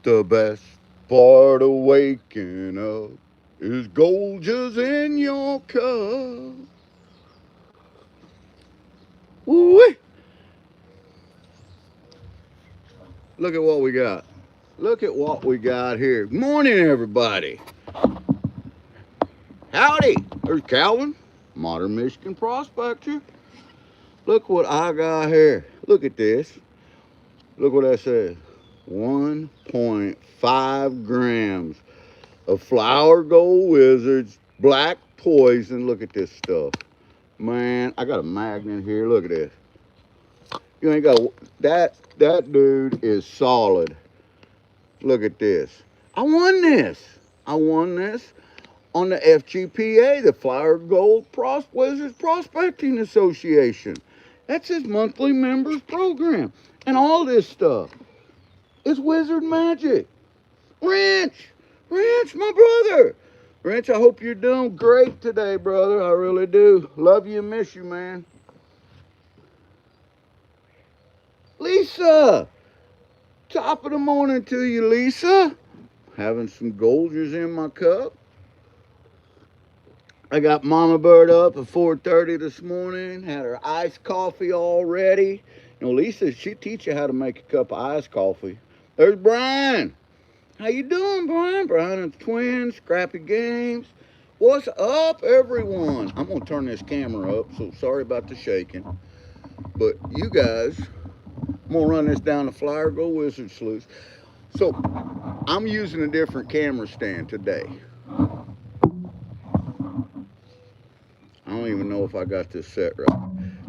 The best part of waking up is gold just in your cup. Woo-wee. Look at what we got. Look at what we got here. Good morning, everybody. Howdy. There's Calvin, Modern Michigan Prospector. Look what I got here. Look at this. Look what that says. 1.5 grams of Flower Gold Wizards black poison. Look at this stuff. Man, I got a magnet here. Look at this. You ain't got that. That dude is solid. Look at this. I won this. I won this on the FGPA, the Flower Gold Wizards Prospecting Association. That's his monthly members program. And all this stuff is wizard magic. Wrench, my brother. Wrench, I hope you're doing great today, brother. I really do. Love you and miss you, man. Lisa, top of the morning to you, Lisa. Having some Golders in my cup. I got Mama Bird up at 4:30 this morning. Had her iced coffee all ready. You know, Lisa, she teach you how to make a cup of iced coffee. There's Brian. How you doing, Brian? Brian and the twins, Scrappy Games. What's up, everyone? I'm gonna turn this camera up, so sorry about the shaking. But you guys, I'm gonna run this down the Flyer Go Wizard Sluice. So I'm using a different camera stand today. I don't even know if I got this set right.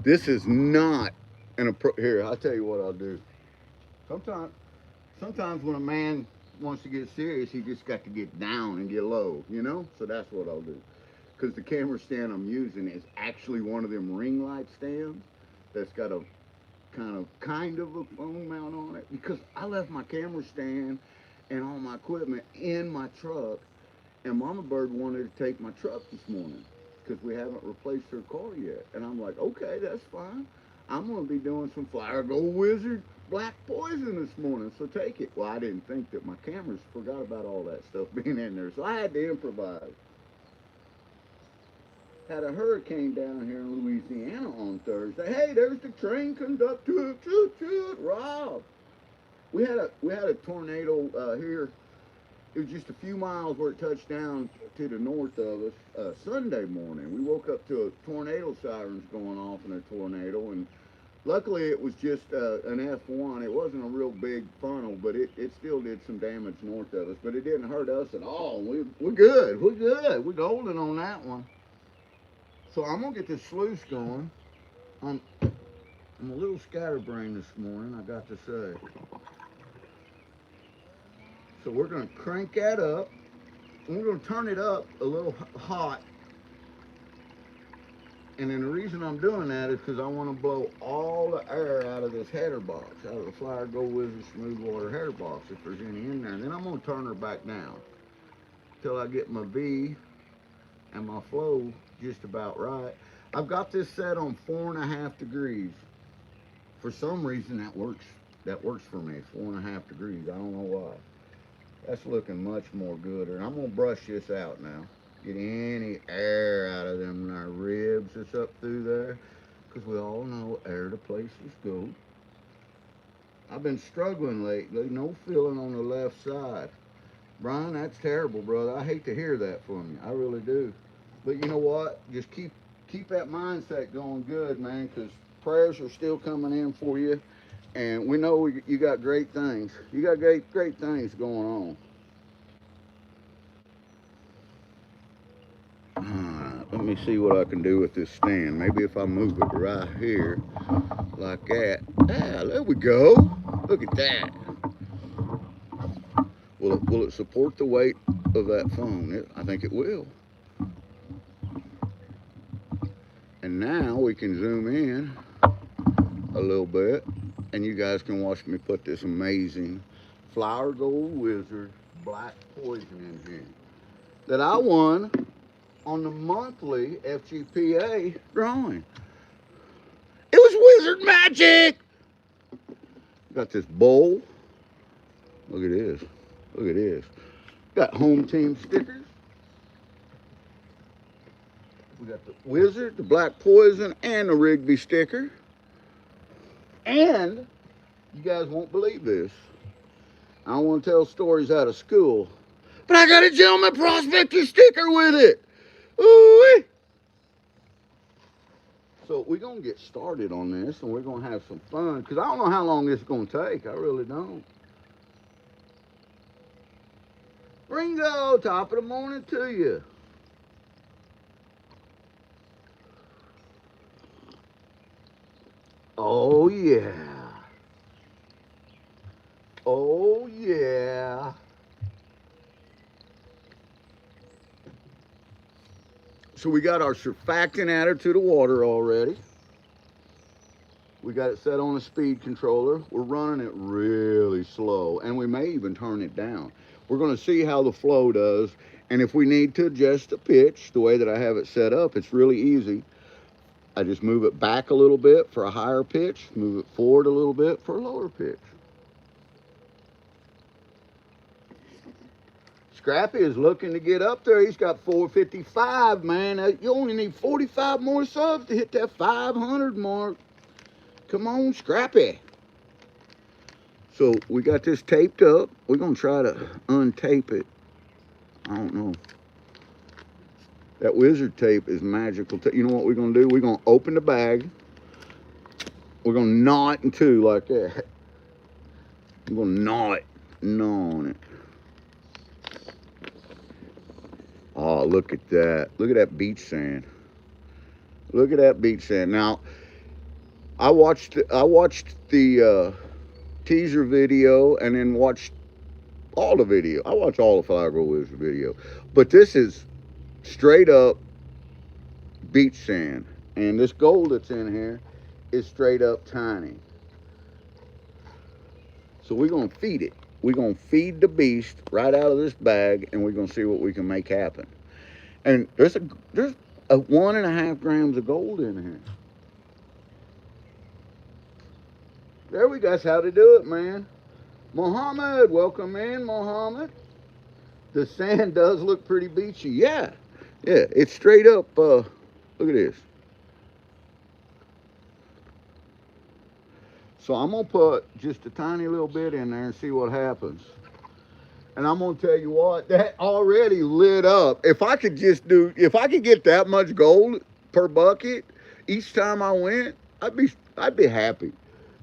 This is not here. I'll tell you what I'll do. Sometimes when a man wants to get serious, he just got to get down and get low, you know? So that's what I'll do. Because the camera stand I'm using is actually one of them ring light stands that's got a kind of a phone mount on it. Because I left my camera stand and all my equipment in my truck, and Mama Bird wanted to take my truck this morning because we haven't replaced her car yet. And I'm like, okay, that's fine. I'm going to be doing some Flyer Gold Wizard black poison this morning, so take it. Well, I didn't think that my cameras forgot about all that stuff being in there, so I had to improvise. Had a hurricane down here in Louisiana on Thursday. Hey, there's the train conductor. Toot toot, Rob. We had a tornado here. It was just a few miles where it touched down to the north of us Sunday morning. We woke up to a tornado sirens going off in a tornado, and luckily it was just an F1. It wasn't a real big funnel, but it still did some damage north of us. But it didn't hurt us at all. We're good. We're good. We're golden on that one. So I'm going to get this sluice going. I'm a little scatterbrained this morning, I got to say. So we're going to crank that up. And we're going to turn it up a little hot. And then the reason I'm doing that is because I want to blow all the air out of this header box, out of the Flyer Go Wizard Smooth Water header box, if there's any in there. And then I'm going to turn her back down until I get my V and my flow just about right. I've got this set on 4.5 degrees. For some reason that works for me, 4.5 degrees. I don't know why. That's looking much more gooder. I'm gonna brush this out now. Get any air out of them there ribs that's up through there. Because we all know air to places go. I've been struggling lately. No feeling on the left side. Brian, that's terrible, brother. I hate to hear that from you. I really do. But you know what? Just keep that mindset going good, man, because prayers are still coming in for you. And we know you got great things. You got great things going on. Let me see what I can do with this stand. Maybe if I move it right here, like that. Ah, there we go. Look at that. Will it support the weight of that phone? I think it will. And now we can zoom in a little bit, and you guys can watch me put this amazing Flower Gold Wizard black poison in here that I won on the monthly FGPA drawing. It was wizard magic. Got this bowl. Look at this. Look at this. Got home team stickers. We got the Wizard, the Black Poison, and the Rigby sticker. And you guys won't believe this. I don't want to tell stories out of school, but I got a Gentleman Prospector sticker with it. Ooh-wee. So we're going to get started on this, and we're going to have some fun, because I don't know how long this is going to take. I really don't. Ringo, top of the morning to you. Oh, yeah. Oh, yeah. So we got our surfactant added to the water already. We got it set on a speed controller. We're running it really slow, and we may even turn it down. We're going to see how the flow does, and if we need to adjust the pitch the way that I have it set up, it's really easy. I just move it back a little bit for a higher pitch, move it forward a little bit for a lower pitch. Scrappy is looking to get up there. He's got 455, man. You only need 45 more subs to hit that 500 mark. Come on, Scrappy. So we got this taped up. We're going to try to untape it. I don't know. That Wizard tape is magical. You know what we're going to do? We're going to open the bag. We're going to gnaw it in two like that. I'm going to gnaw on it. Oh, look at that. Look at that beach sand. Look at that beach sand. Now, I watched the teaser video and then watched all the video. I watched all the Fire Girl Wizard video. But this is straight up beach sand. And this gold that's in here is straight up tiny. So we're going to feed it. We're going to feed the beast right out of this bag, and we're going to see what we can make happen. And there's a 1.5 grams of gold in here. There we go. That's how to do it, man. Mohammed, welcome in, Mohammed. The sand does look pretty beachy. Yeah, it's straight up. Look at this. So I'm going to put just a tiny little bit in there and see what happens. And I'm going to tell you what, that already lit up. If I could get that much gold per bucket each time I went, I'd be happy.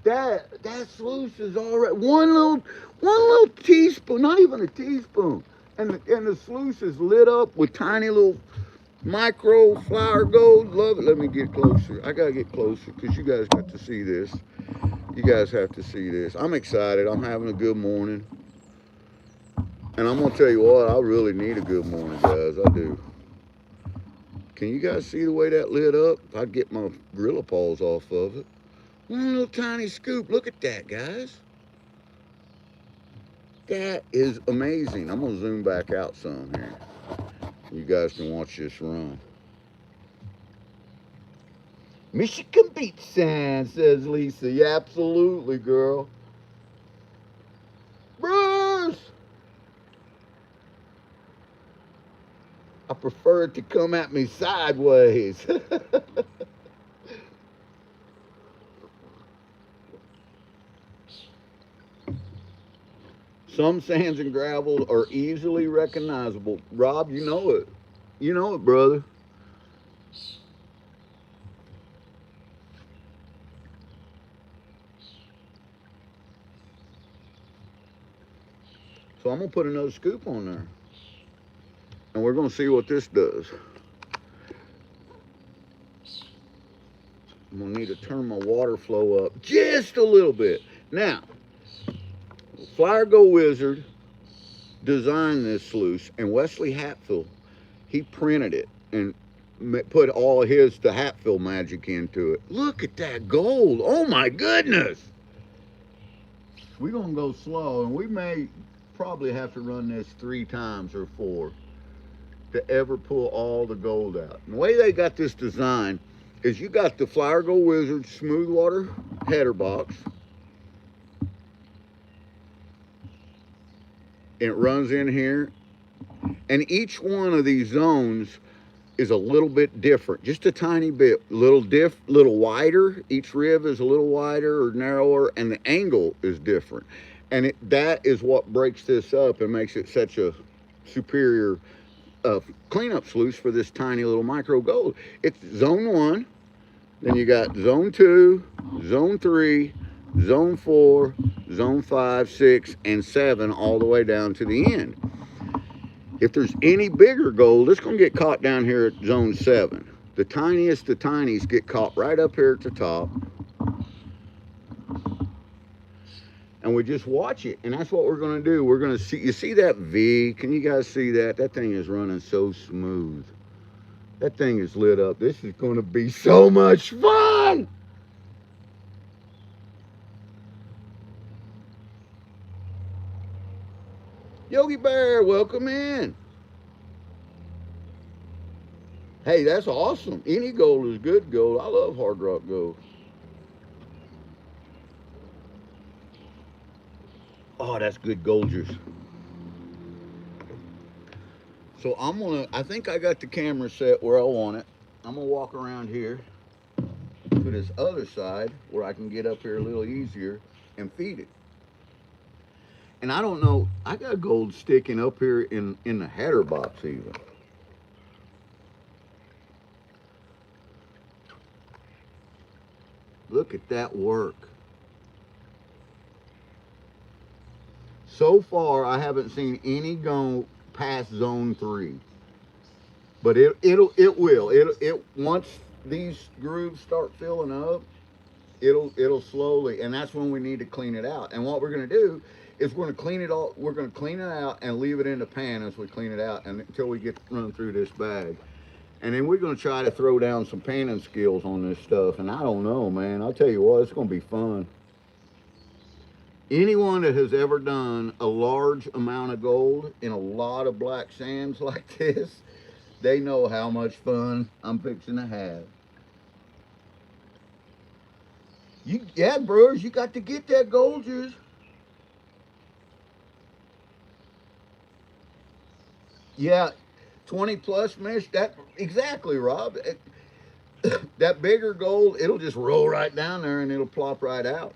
That sluice is already one little teaspoon, not even a teaspoon. And the sluice is lit up with tiny little micro flower gold. Love it. Let me get closer. I got to get closer because you guys got to see this. You guys have to see this. I'm excited. I'm having a good morning. And I'm going to tell you what, I really need a good morning, guys. I do. Can you guys see the way that lit up? I'd get my gorilla paws off of it. One little tiny scoop. Look at that, guys. That is amazing. I'm going to zoom back out some here. You guys can watch this run. Michigan beach sand, says Lisa. Yeah, absolutely, girl. Bruce! I prefer it to come at me sideways. Some sands and gravels are easily recognizable. Rob, you know it. You know it, brother. So I'm going to put another scoop on there. And we're going to see what this does. I'm going to need to turn my water flow up just a little bit. Now, Flyer Go Wizard designed this sluice, and Wesley Hatfield, he printed it and put all the Hatfield magic into it. Look at that gold. Oh my goodness. We're going to go slow, and we may probably have to run this 3 times or 4 to ever pull all the gold out. And the way they got this design is you got the Flyer Go Wizard smooth water header box. It runs in here, and each one of these zones is a little bit different, just a tiny bit, little wider. Each rib is a little wider or narrower, and the angle is different. And that is what breaks this up and makes it such a superior cleanup sluice for this tiny little micro gold. It's zone 1, then you got zone 2, zone 3, zone 4, zone 5, 6, and 7, all the way down to the end. If there's any bigger gold, it's going to get caught down here at zone 7. The tiniest of tinies get caught right up here at the top. And we just watch it. And that's what we're going to do. We're going to see, you see that V? Can you guys see that? That thing is running so smooth. That thing is lit up. This is going to be so much fun. Yogi Bear, welcome in. Hey, that's awesome. Any gold is good gold. I love hard rock gold. Oh, that's good gold juice. So I think I got the camera set where I want it. I'm gonna walk around here to this other side where I can get up here a little easier and feed it. And I don't know, I got gold sticking up here in the header box even. Look at that work. So far, I haven't seen any go past zone 3, but it will. Once these grooves start filling up, it'll slowly, and that's when we need to clean it out. And what we're gonna do is we're gonna clean it all. We're gonna clean it out and leave it in the pan as we clean it out, and until we get run through this bag. And then we're gonna try to throw down some panning skills on this stuff. And I don't know, man. I'll tell you what, it's gonna be fun. Anyone that has ever done a large amount of gold in a lot of black sands like this, they know how much fun I'm fixing to have. Yeah, bros, you got to get that gold juice. Yeah, 20 plus mesh. That exactly, Rob. That bigger gold, it'll just roll right down there and it'll plop right out.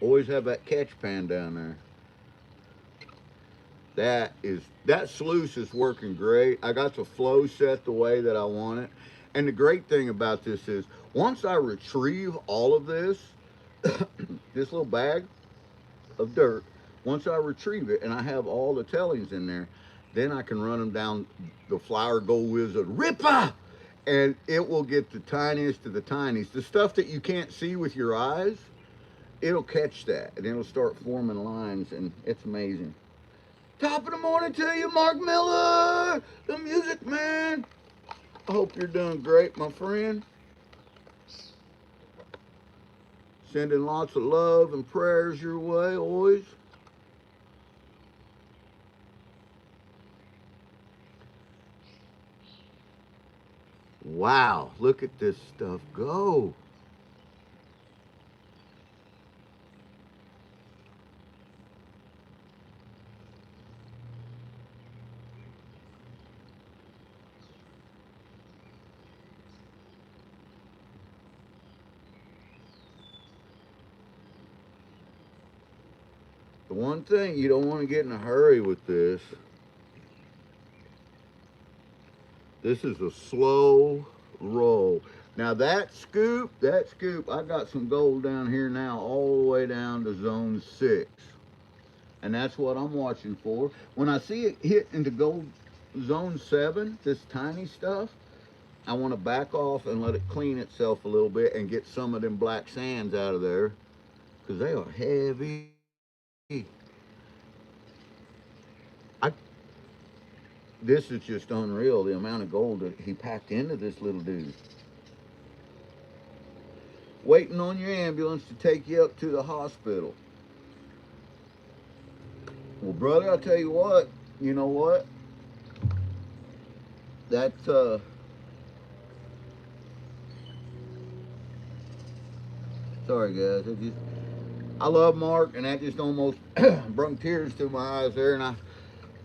Always have that catch pan down there. That sluice is working great. I got the flow set the way that I want it. And the great thing about this is once I retrieve all of this, this little bag of dirt, once I retrieve it and I have all the tellings in there, then I can run them down the Flower Gold Wizard Ripper, and it will get the tiniest of the tiniest. The stuff that you can't see with your eyes, it'll catch that and it'll start forming lines, and it's amazing. Top of the morning to you, Mark Miller, the music man. I hope you're doing great, my friend. Sending lots of love and prayers your way, always. Wow, look at this stuff go. The one thing, you don't want to get in a hurry with this. This is a slow roll. Now that scoop, I got some gold down here now all the way down to zone 6. And that's what I'm watching for. When I see it hit into gold zone 7, this tiny stuff, I want to back off and let it clean itself a little bit and get some of them black sands out of there, because they are heavy. This is just unreal, the amount of gold that he packed into this little dude. Waiting on your ambulance to take you up to the hospital. Well, brother, I'll tell you what, you know what? That's, sorry guys, I love Mark, and that just almost brought tears to my eyes there. And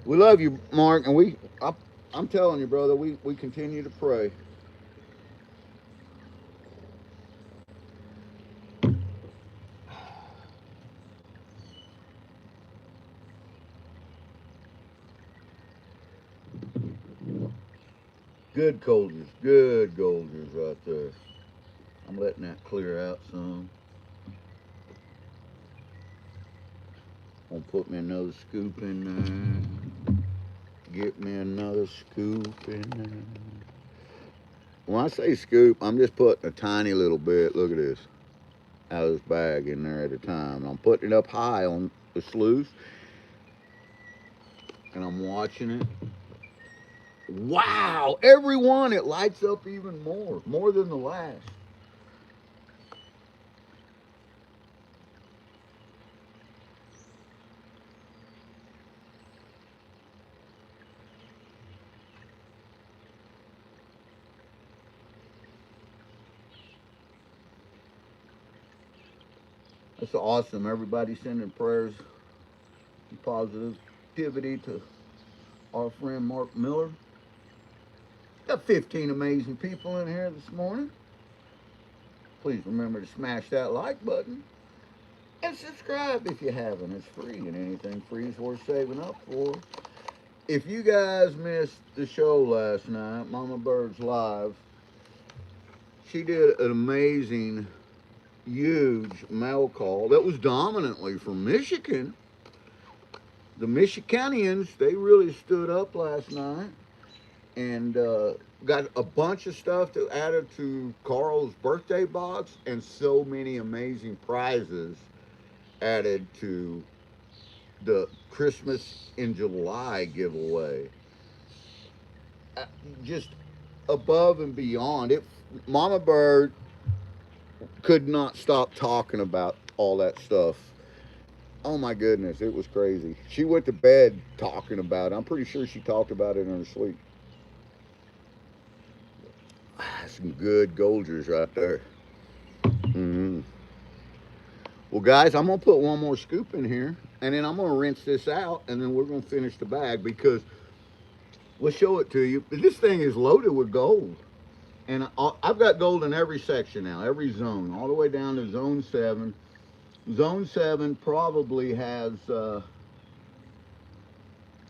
we love you, Mark, and I'm telling you, brother, we continue to pray. Good Golders right there. I'm letting that clear out some. Gonna put me another scoop in there. Get me another scoop in there. When I say scoop, I'm just putting a tiny little bit, look at this, out of this bag in there at a time. I'm putting it up high on the sluice, and I'm watching it. Wow, every one it lights up even more than the last. That's awesome. Everybody sending prayers and positivity to our friend Mark Miller. Got 15 amazing people in here this morning. Please remember to smash that like button and subscribe if you haven't. It's free, and anything free is worth saving up for. If you guys missed the show last night, Mama Bird's Live, she did an amazing, huge mail call that was dominantly from Michigan. The Michiganians, they really stood up last night and got a bunch of stuff to added to Carl's birthday box, and so many amazing prizes added to the Christmas in July giveaway. Just above and beyond it. Mama Bird could not stop talking about all that stuff. Oh my goodness, it was crazy. She went to bed talking about it. I'm pretty sure she talked about it in her sleep. Some good Golders right there. Mm-hmm. Well, guys, I'm gonna put one more scoop in here, and then I'm gonna rinse this out, and then we're gonna finish the bag because we'll show it to you. This thing is loaded with gold, and I've got gold in every section now, every zone, all the way down to zone 7. Zone 7 probably has I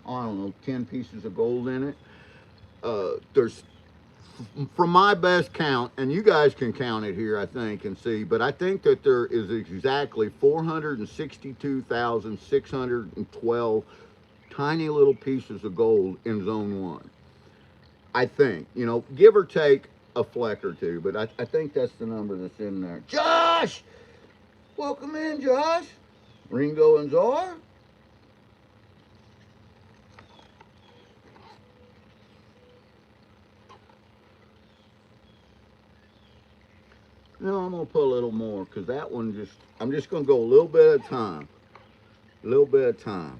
don't know, 10 pieces of gold in it. There's, from my best count, and you guys can count it here, I think, and see, but I think that there is exactly 462,612 tiny little pieces of gold in zone 1. I think, give or take a fleck or two, but I think that's the number that's in there. Josh! Welcome in, Josh. Ringo and Czar. No, I'm gonna put a little more because that one I'm just gonna go a little bit at a time. A little bit at a time.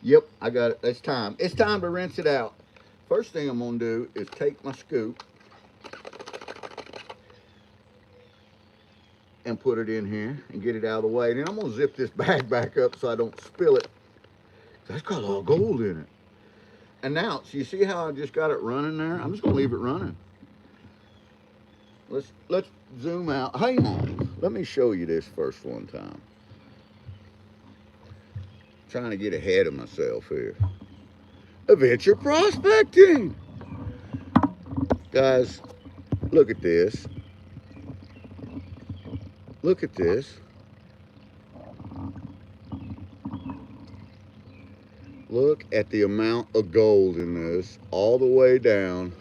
Yep, I got it. It's time. It's time to rinse it out. First thing I'm gonna do is take my scoop and put it in here and get it out of the way. Then I'm gonna zip this bag back up so I don't spill it. That's got a lot of gold in it. And now, so you see how I just got it running there? I'm just gonna leave it running. Let's zoom out. Hang on. Let me show you this first one time. Trying to get ahead of myself here. Adventure prospecting. Guys, look at this. Look at this. Look at the amount of gold in this all the way down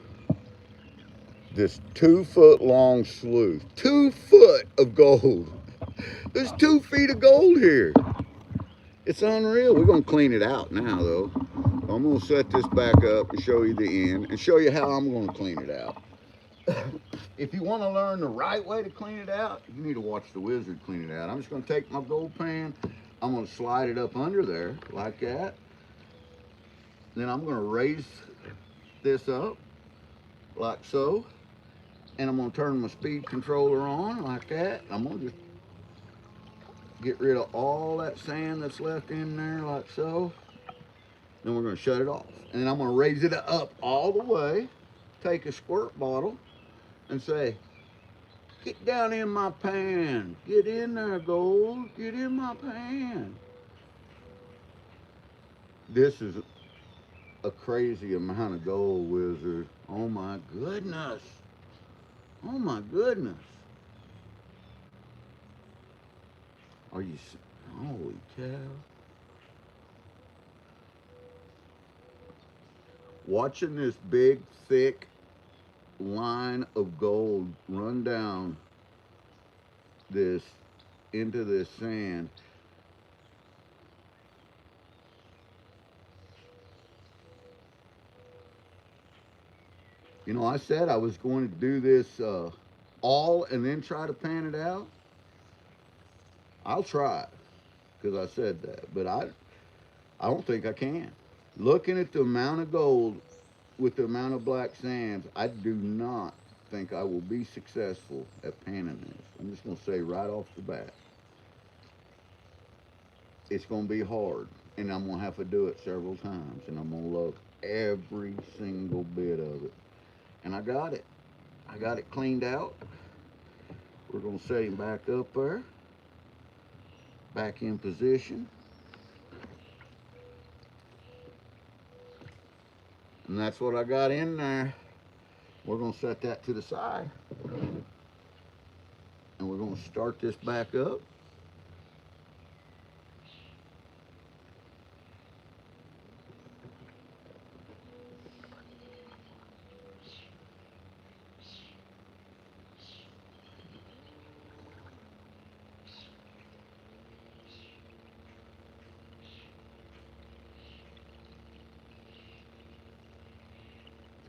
this 2-foot long sluice. 2 foot of gold. There's 2 feet of gold here. It's unreal. We're gonna clean it out now though. I'm gonna set this back up and show you the end and show you how I'm gonna clean it out. If you want to learn the right way to clean it out, you need to watch the wizard clean it out. I'm just gonna take my gold pan, I'm gonna slide it up under there like that. Then I'm gonna raise this up like so. And I'm gonna turn my speed controller on like that. I'm gonna just get rid of all that sand that's left in there like so. Then we're gonna shut it off. And then I'm gonna raise it up all the way, take a squirt bottle and say, get down in my pan. Get in there, gold. Get in my pan. This is a crazy amount of gold, Wizard. Oh my goodness. Oh my goodness. Are you, holy cow. Watching this big, thick line of gold run down this, into this sand. You know, I said I was going to do this all and then try to pan it out. I'll try it because I said that, but I don't think I can. Looking at the amount of gold with the amount of black sands, I do not think I will be successful at panning this. I'm just going to say right off the bat, it's going to be hard, and I'm going to have to do it several times, and I'm going to love every single bit of it. And I got it. I got it cleaned out. We're going to set him back up there, back in position. And that's what I got in there. We're going to set that to the side. And we're going to start this back up.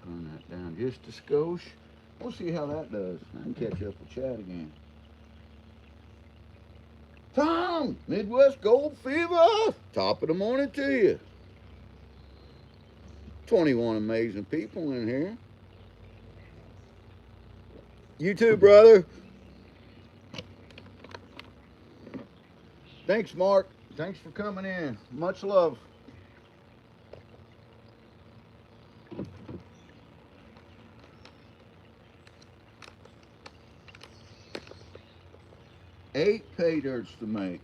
Turn that down just a skosh. We'll see how that does. I can catch up with Chad again. Tom, Midwest Gold Fever. Top of the morning to you. 21 amazing people in here. You too, brother. Thanks, Mark. Thanks for coming in. Much love. Eight pay dirts to make.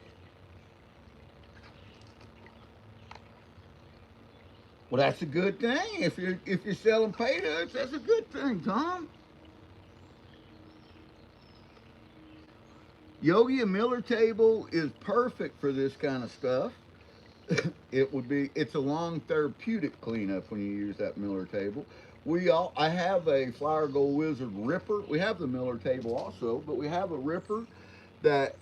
Well, that's a good thing. If you're selling pay dirts, that's a good thing, Tom. Yogi and Miller table is perfect for this kind of stuff. It's a long therapeutic cleanup when you use that Miller table. I have a Flower Gold Wizard ripper. We have the Miller table also, but we have a ripper that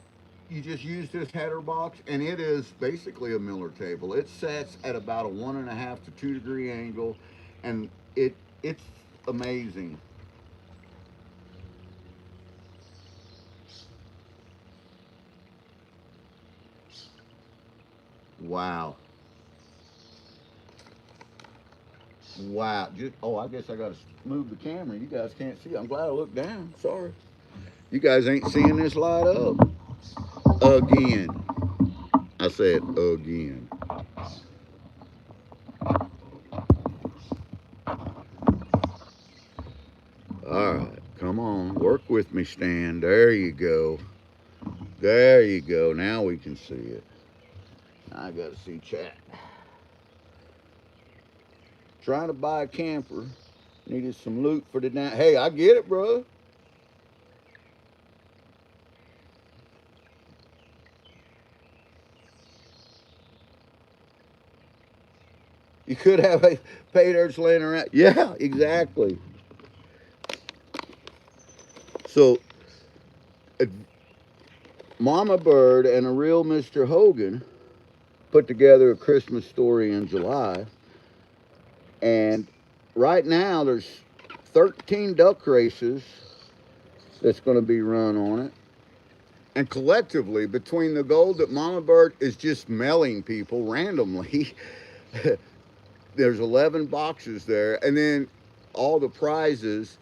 you just use this header box, and it is basically a Miller table. It sets at about a 1.5 to 2 degree angle, and it's amazing. Wow. Wow. I guess I got to move the camera. You guys can't see. I'm glad I looked down. Sorry. You guys ain't seeing this light up. Again. I said again. All right. Come on. Work with me, Stan. There you go. There you go. Now we can see it. I got to see chat. Trying to buy a camper. Needed some loot for the night. Hey, I get it, bro. You could have a pay dirts laying around. Yeah, exactly. So, Mama Bird and a real Mr. Hogan put together a Christmas story in July. And right now, there's 13 duck races that's going to be run on it. And collectively, between the gold that Mama Bird is just mailing people randomly, there's 11 boxes there. And then all the prizes,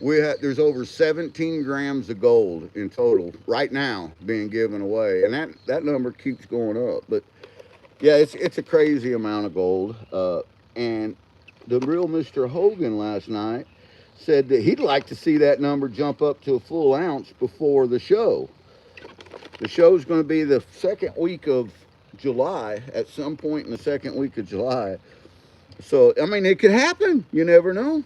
There's over 17 grams of gold in total right now being given away, and that number keeps going up. But yeah, it's a crazy amount of gold. And the real Mr. Hogan last night said that he'd like to see that number jump up to a full ounce before the show. The show's going to be the second week of July, at some point in the second week of July. So, I mean, it could happen. You never know.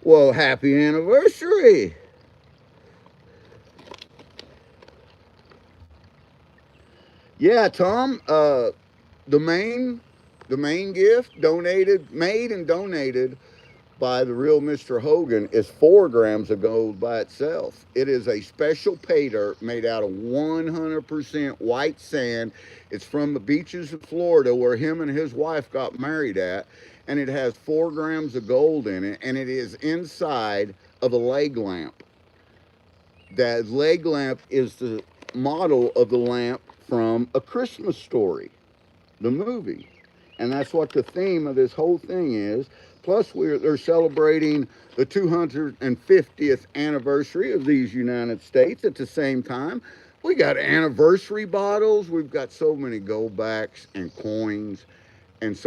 Well, happy anniversary. Yeah, Tom, the main gift donated, made and donated by the real Mr. Hogan is 4 grams of gold by itself. It is a special pay dirt made out of 100% white sand. It's from the beaches of Florida where him and his wife got married at, and it has 4 grams of gold in it, and it is inside of a leg lamp. That leg lamp is the model of the lamp from A Christmas Story, the movie. And that's what the theme of this whole thing is. Plus, they're celebrating the 250th anniversary of these United States at the same time. We got anniversary bottles. We've got so many gold backs and coins and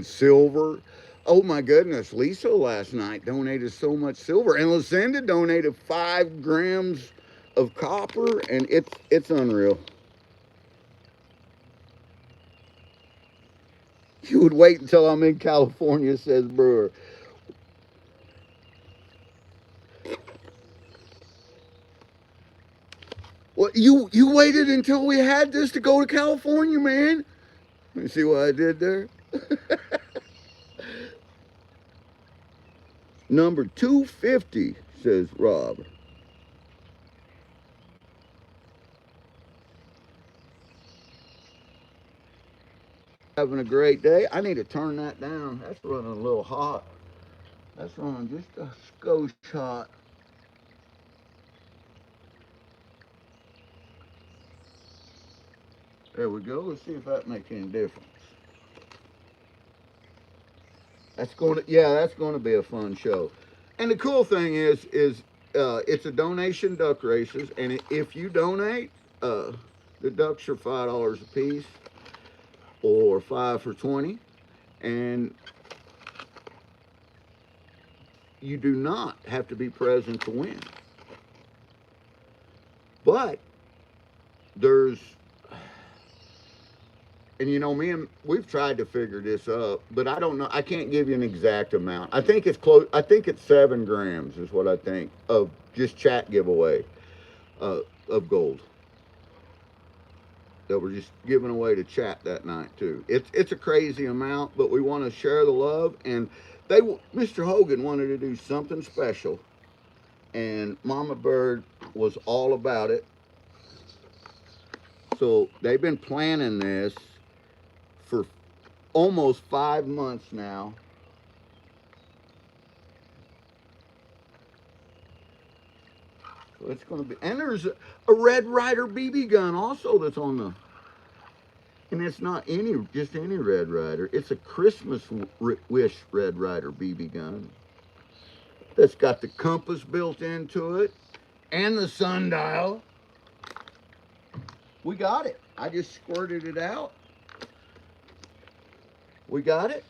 silver. Oh my goodness, Lisa last night donated so much silver, and Lucinda donated 5 grams of copper, and it's unreal. You would wait until I'm in California, says Brewer. Well, you waited until we had this to go to California, man. You see what I did there? Number 250, says Rob. Having a great day. I need to turn that down. That's running a little hot. That's running just a skosh hot. There we go. Let's see if that makes any difference. That's going to be a fun show. And the cool thing is it's a donation duck races, and if you donate, the ducks are $5 a piece, or 5 for 20, and you do not have to be present to win. But there's, and you know, we've tried to figure this up, but I don't know. I can't give you an exact amount. I think it's close. I think it's 7 grams is what I think of just chat giveaway uh, of gold that we're just giving away to chat that night too. It's a crazy amount, but we want to share the love. And Mr. Hogan wanted to do something special, and Mama Bird was all about it. So they've been planning this for almost 5 months now. So it's going to be, and there's a Red Ryder BB gun also that's on the, and it's not just any Red Ryder. It's a Christmas Wish Red Ryder BB gun that's got the compass built into it and the sundial. We got it. I just squirted it out. We got it.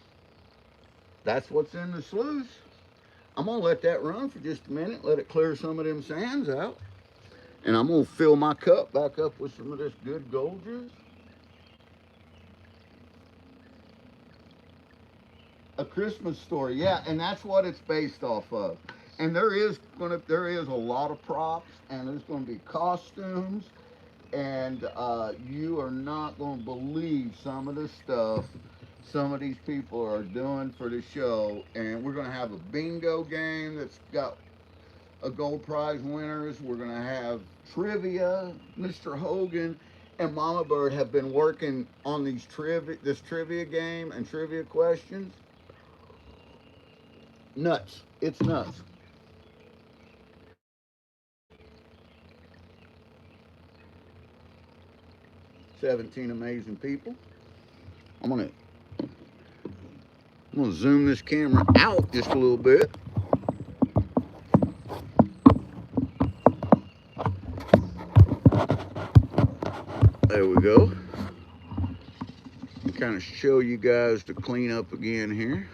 That's what's in the sluice. I'm going to let that run for just a minute, let it clear some of them sands out. And I'm going to fill my cup back up with some of this good gold juice. A Christmas Story, yeah, and that's what it's based off of. And there is a lot of props, and there's gonna be costumes, and you are not gonna believe some of the stuff some of these people are doing for the show. And we're gonna have a bingo game that's got a gold prize winners. We're gonna have trivia. Mr. Hogan and Mama Bird have been working on this trivia game and trivia questions. Nuts. It's nuts. 17 amazing people. I'm gonna I'm gonna zoom this camera out just a little bit. There we go. Kind of show you guys the cleanup again here,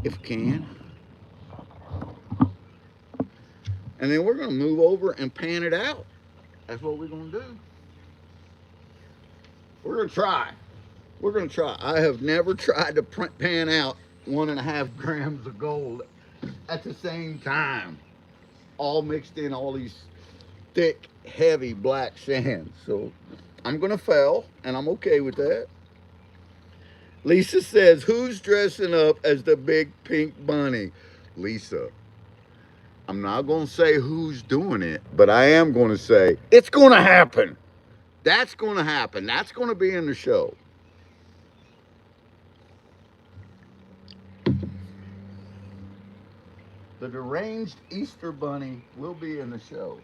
if can. And then we're gonna move over and pan it out. That's what we're gonna do. We're gonna try. We're gonna try. I have never tried to pan out 1.5 grams of gold at the same time, all mixed in all these thick, heavy black sands. So I'm gonna fail, and I'm okay with that. Lisa says, who's dressing up as the big pink bunny? Lisa, I'm not going to say who's doing it, but I am going to say it's going to happen. That's going to happen. That's going to be in the show. The deranged Easter bunny will be in the show.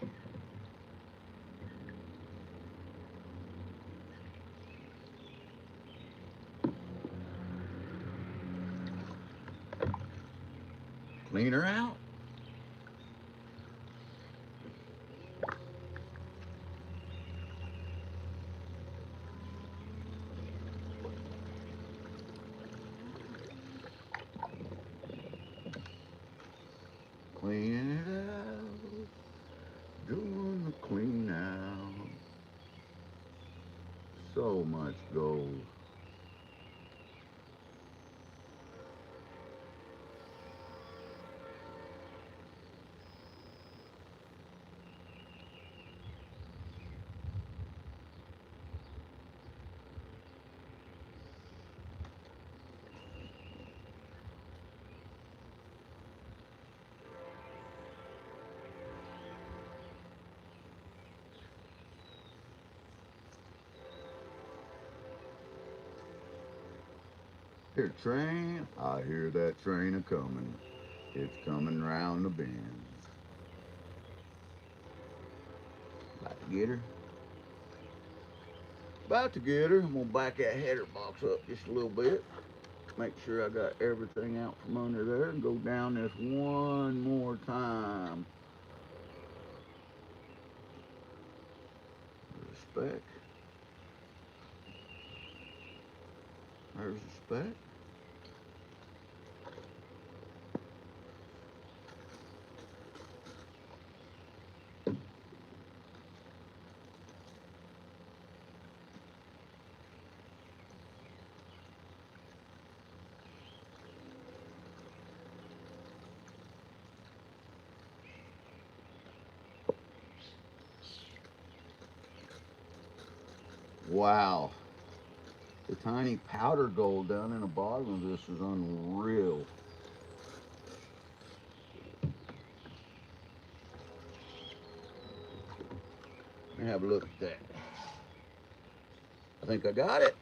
Clean her out. Clean it out. Doing the clean out. So much gold. Here, train. I hear that train a coming. It's coming round the bend. About to get her. About to get her. I'm gonna back that header box up just a little bit. Make sure I got everything out from under there and go down this one more time. There's a speck. There's a speck. Wow. The tiny powder gold down in the bottom of this is unreal. Let me have a look at that. I think I got it.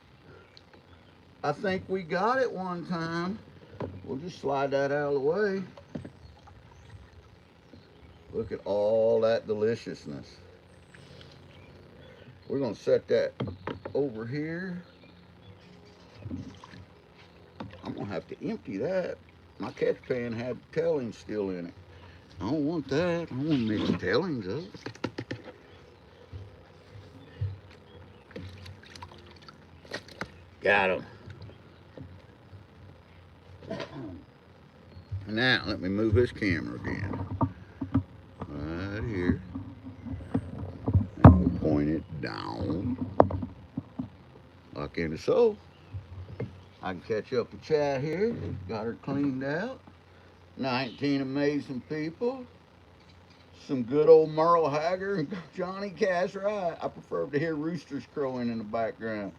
I think we got it one time. We'll just slide that out of the way. Look at all that deliciousness. We're gonna set that over here. I'm gonna have to empty that. My catch pan had tailings still in it. I don't want that. I don't want to mix tailings up. Got him. Now, let me move this camera again. Right here. And we'll point it down. Like in so. I can catch up with Chad here. Got her cleaned out. 19 amazing people. Some good old Merle Haggard and Johnny Cash Ride. I prefer to hear roosters crowing in the background.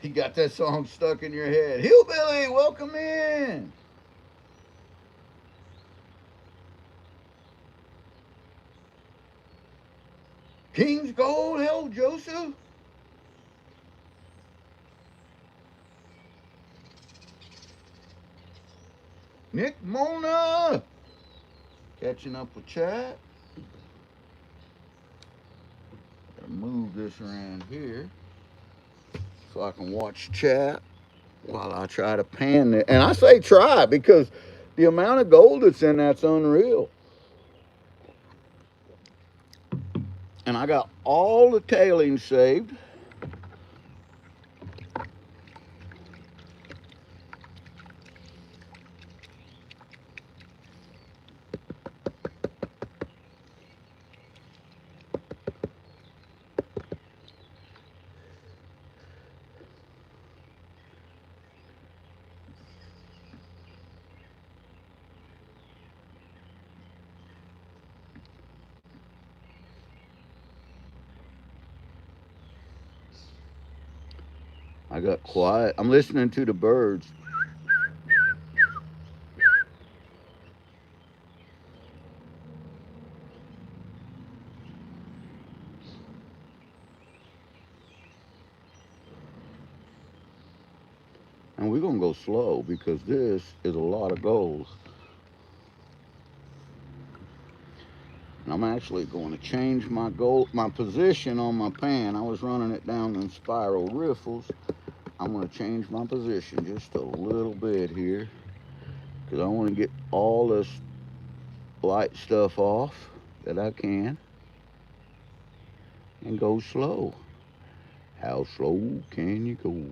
He got that song stuck in your head. Hillbilly, welcome in. King's Gold, hell, Joseph. Nick Mona. Catching up with Chad. Gotta move this around here. so I can watch chat while I try to pan it. And I say try because the amount of gold that's in that's unreal. And I got all the tailings saved. I got quiet. I'm listening to the birds. And we're going to go slow because this is a lot of gold. And I'm actually going to change my position on my pan. I was running it down in spiral riffles. I'm going to change my position just a little bit here because I want to get all this light stuff off that I can and go slow. How slow can you go?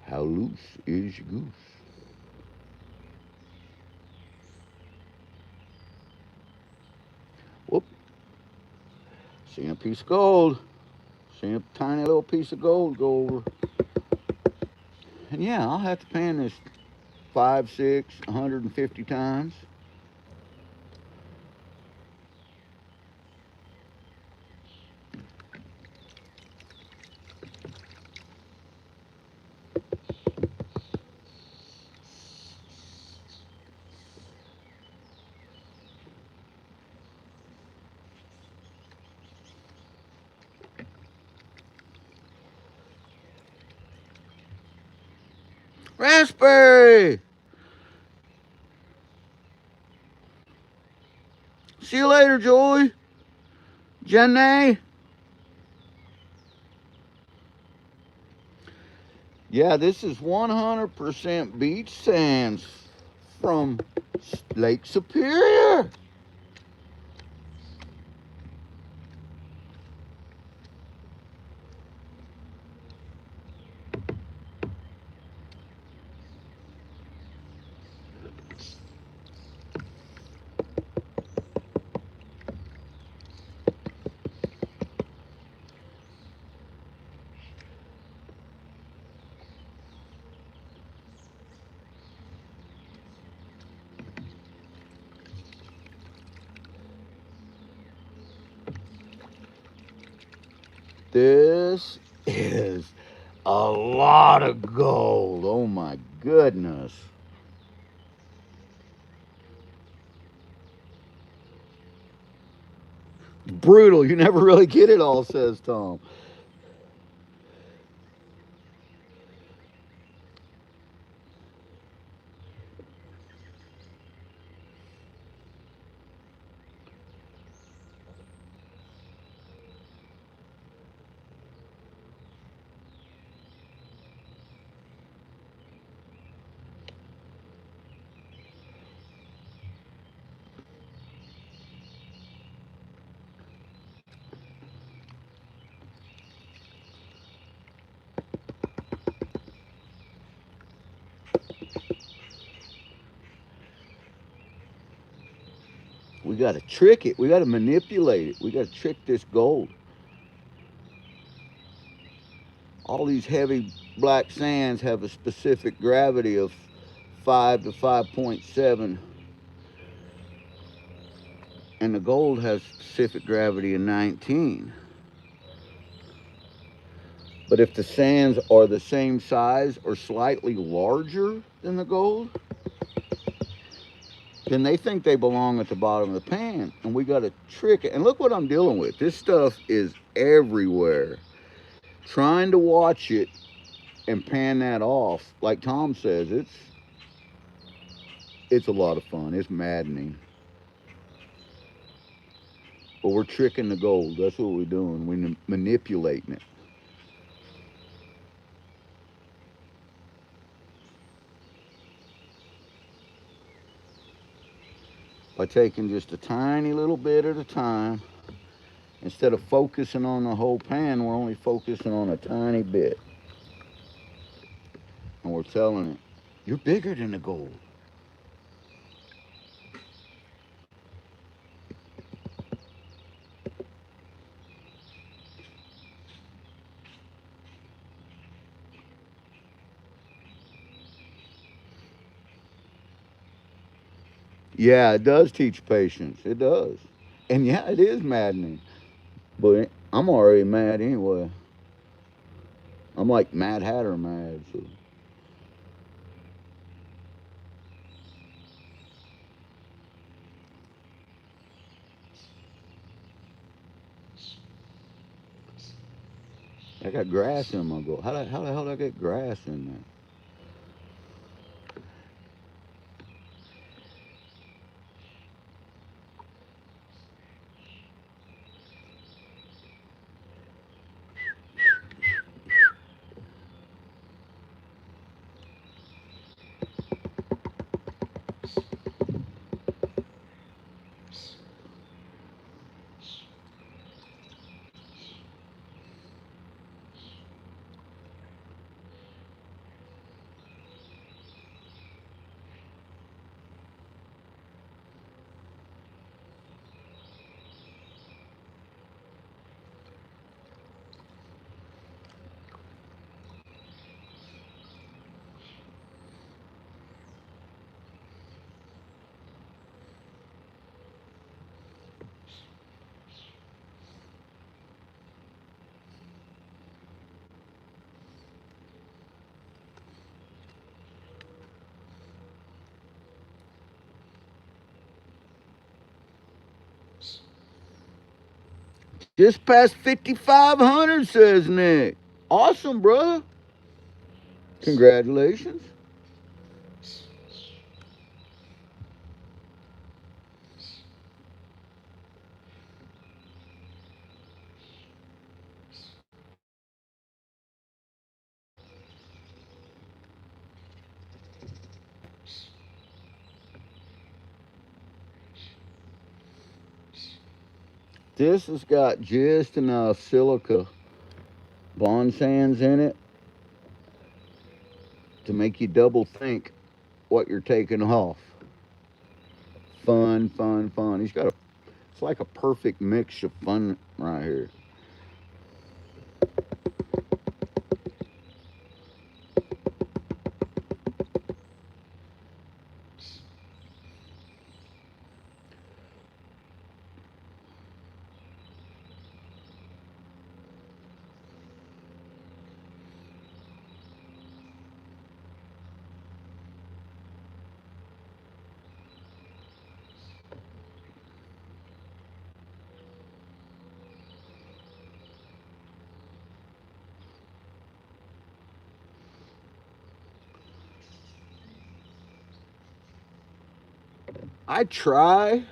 How loose is your goose? Whoop. Seen a piece of gold. Seen a tiny little piece of gold go over. And yeah, I'll have to pan this 5, 6, 150 times. Raspberry! See you later, Joy. Jenny. Yeah, this is 100% beach sands from Lake Superior. This is a lot of gold. Oh my goodness. Brutal. You never really get it all, says Tom. We got to trick it. We got to manipulate it. We got to trick this gold. All these heavy black sands have a specific gravity of 5 to 5.7, and the gold has specific gravity of 19. But if the sands are the same size or slightly larger than the gold, then they think they belong at the bottom of the pan, and we got to trick it. And look what I'm dealing with. This stuff is everywhere. Trying to watch it and pan that off, like Tom says, it's a lot of fun. It's maddening. But we're tricking the gold. That's what we're doing. We're manipulating it. by taking just a tiny little bit at a time. Instead of focusing on the whole pan, we're only focusing on a tiny bit. And we're telling it, you're bigger than the gold. Yeah, it does teach patience. It does. And yeah, it is maddening. But I'm already mad anyway. I'm like Mad Hatter mad. So. I got grass in my gold. How the hell did I get grass in there? Just past 5,500, says Nick. Awesome, brother. Congratulations. This has got just enough silica bond sands in it to make you double think what you're taking off. Fun, fun, fun. It's like a perfect mix of fun right here. I try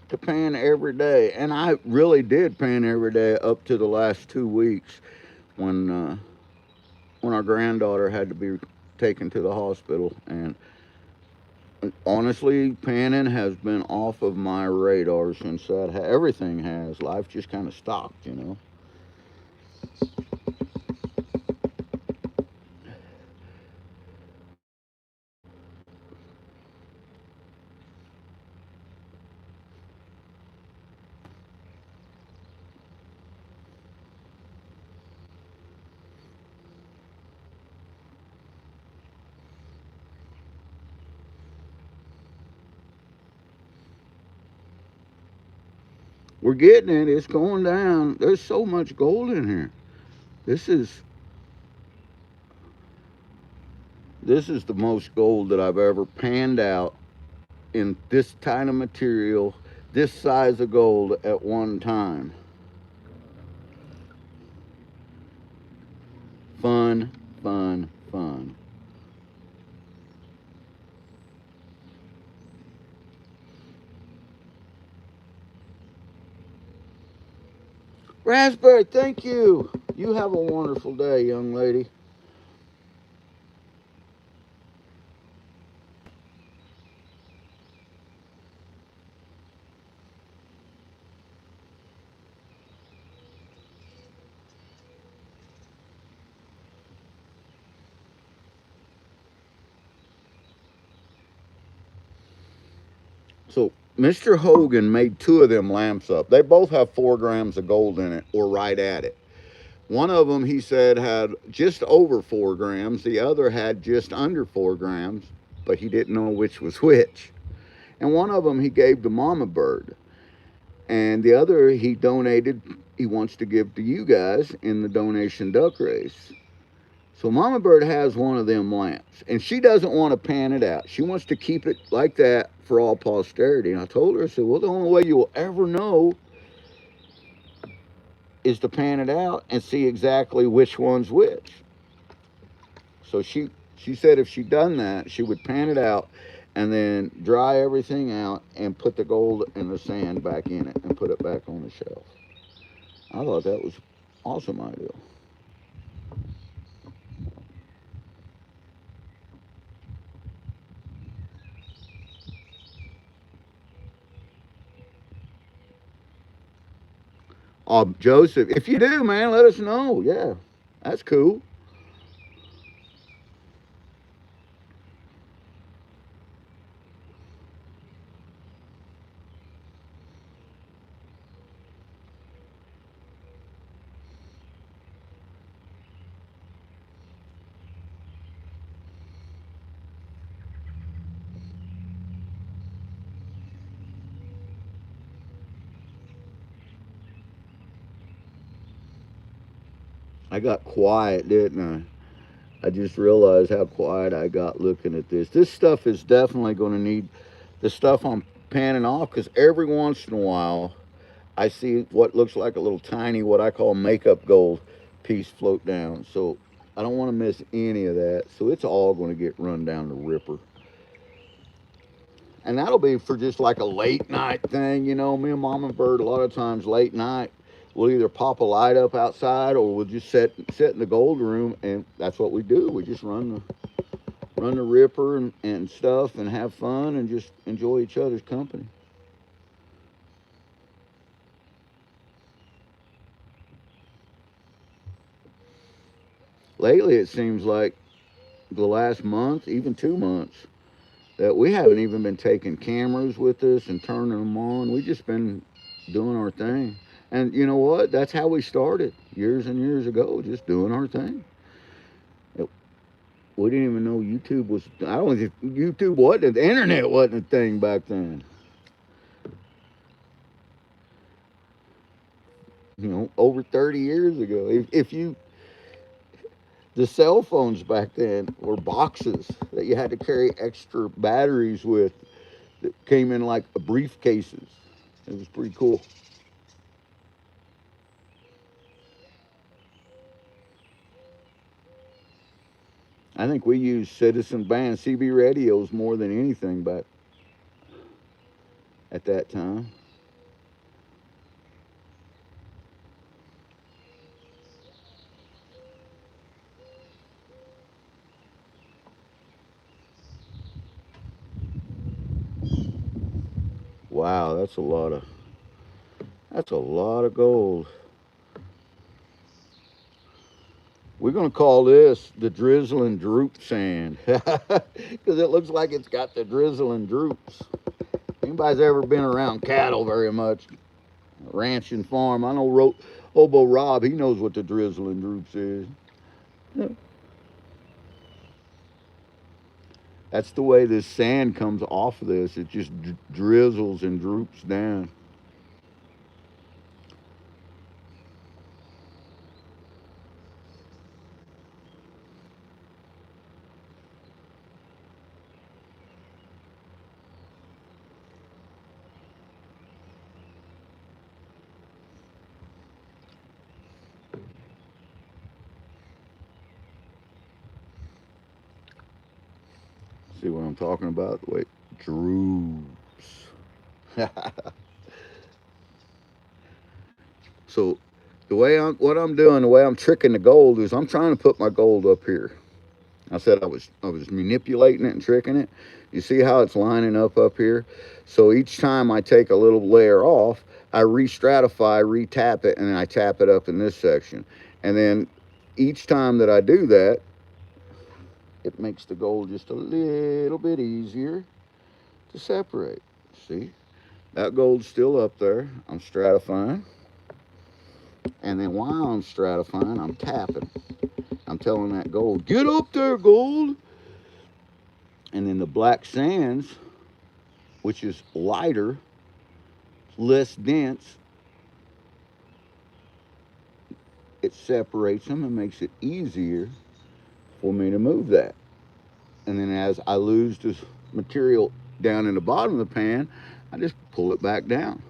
to pan every day, and I really did pan every day up to the last 2 weeks when when our granddaughter had to be taken to the hospital. And honestly, panning has been off of my radar since that. Everything has. Life just kind of stopped, you know. We're getting it. It's going down. There's so much gold in here. This is this is the most gold that I've ever panned out in this kind of material, this size of gold at one time. Fun, fun, fun. Raspberry, thank you. You have a wonderful day, young lady. So Mr. Hogan made two of them lamps up. They both have 4 grams of gold in it, or right at it. One of them, he said, had just over 4 grams. The other had just under 4 grams, but he didn't know which was which. And one of them he gave to Mama Bird, and the other he donated. He wants to give to you guys in the donation duck race. So Mama Bird has one of them lamps, and she doesn't want to pan it out. She wants to keep it like that for all posterity. And I told her, I said, well, the only way you'll ever know is to pan it out and see exactly which one's which. So she said if she'd done that, she would pan it out and then dry everything out and put the gold and the sand back in it and put it back on the shelf. I thought that was an awesome idea. Joseph, if you do, man, let us know. Yeah, that's cool. I got quiet, didn't I? I just realized how quiet I got looking at this. This stuff is definitely going to need the stuff I'm panning off, because every once in a while I see what looks like a little tiny, what I call makeup gold piece float down. So I don't want to miss any of that. So it's all going to get run down the ripper. And that'll be for just like a late night thing. You know, me and Mama Bird, a lot of times late night, we'll either pop a light up outside or we'll just sit in the gold room, and that's what we do. We just run the ripper and stuff and have fun and just enjoy each other's company. Lately, it seems like the last month, even 2 months, that we haven't even been taking cameras with us and turning them on. We just been doing our thing. And you know what? That's how we started years and years ago, just doing our thing. It, we didn't even know YouTube was. I don't think YouTube wasn't. The internet wasn't a thing back then. You know, over 30 years ago. If you, the cell phones back then were boxes that you had to carry extra batteries with that came in like briefcases. It was pretty cool. I think we used Citizen Band CB radios more than anything back at that time. Wow, that's a lot of gold. We're gonna call this the drizzle and droop sand because it looks like it's got the drizzle and droops. Anybody's ever been around cattle very much, ranch and farm? I know Hobo Rob. He knows what the drizzle and droops is. That's the way this sand comes off of this. It just drizzles and droops down. See what I'm talking about? The way it droops. So what I'm doing, the way I'm tricking the gold is I'm trying to put my gold up here. I said I was manipulating it and tricking it. You see how it's lining up here? So each time I take a little layer off, I re-stratify, re-tap it, and then I tap it up in this section. And then each time that I do that, it makes the gold just a little bit easier to separate. See, that gold's still up there. I'm stratifying. And then while I'm stratifying, I'm tapping. I'm telling that gold, get up there, gold. And then the black sands, which is lighter, less dense, it separates them and makes it easier for me to move that. And then as I lose this material down in the bottom of the pan, I just pull it back down.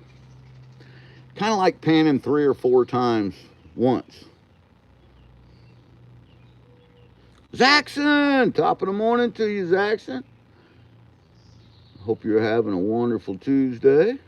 Kind of like panning 3 or 4 times once. Zaxxon! Top of the morning to you, Zaxxon. Hope you're having a wonderful Tuesday.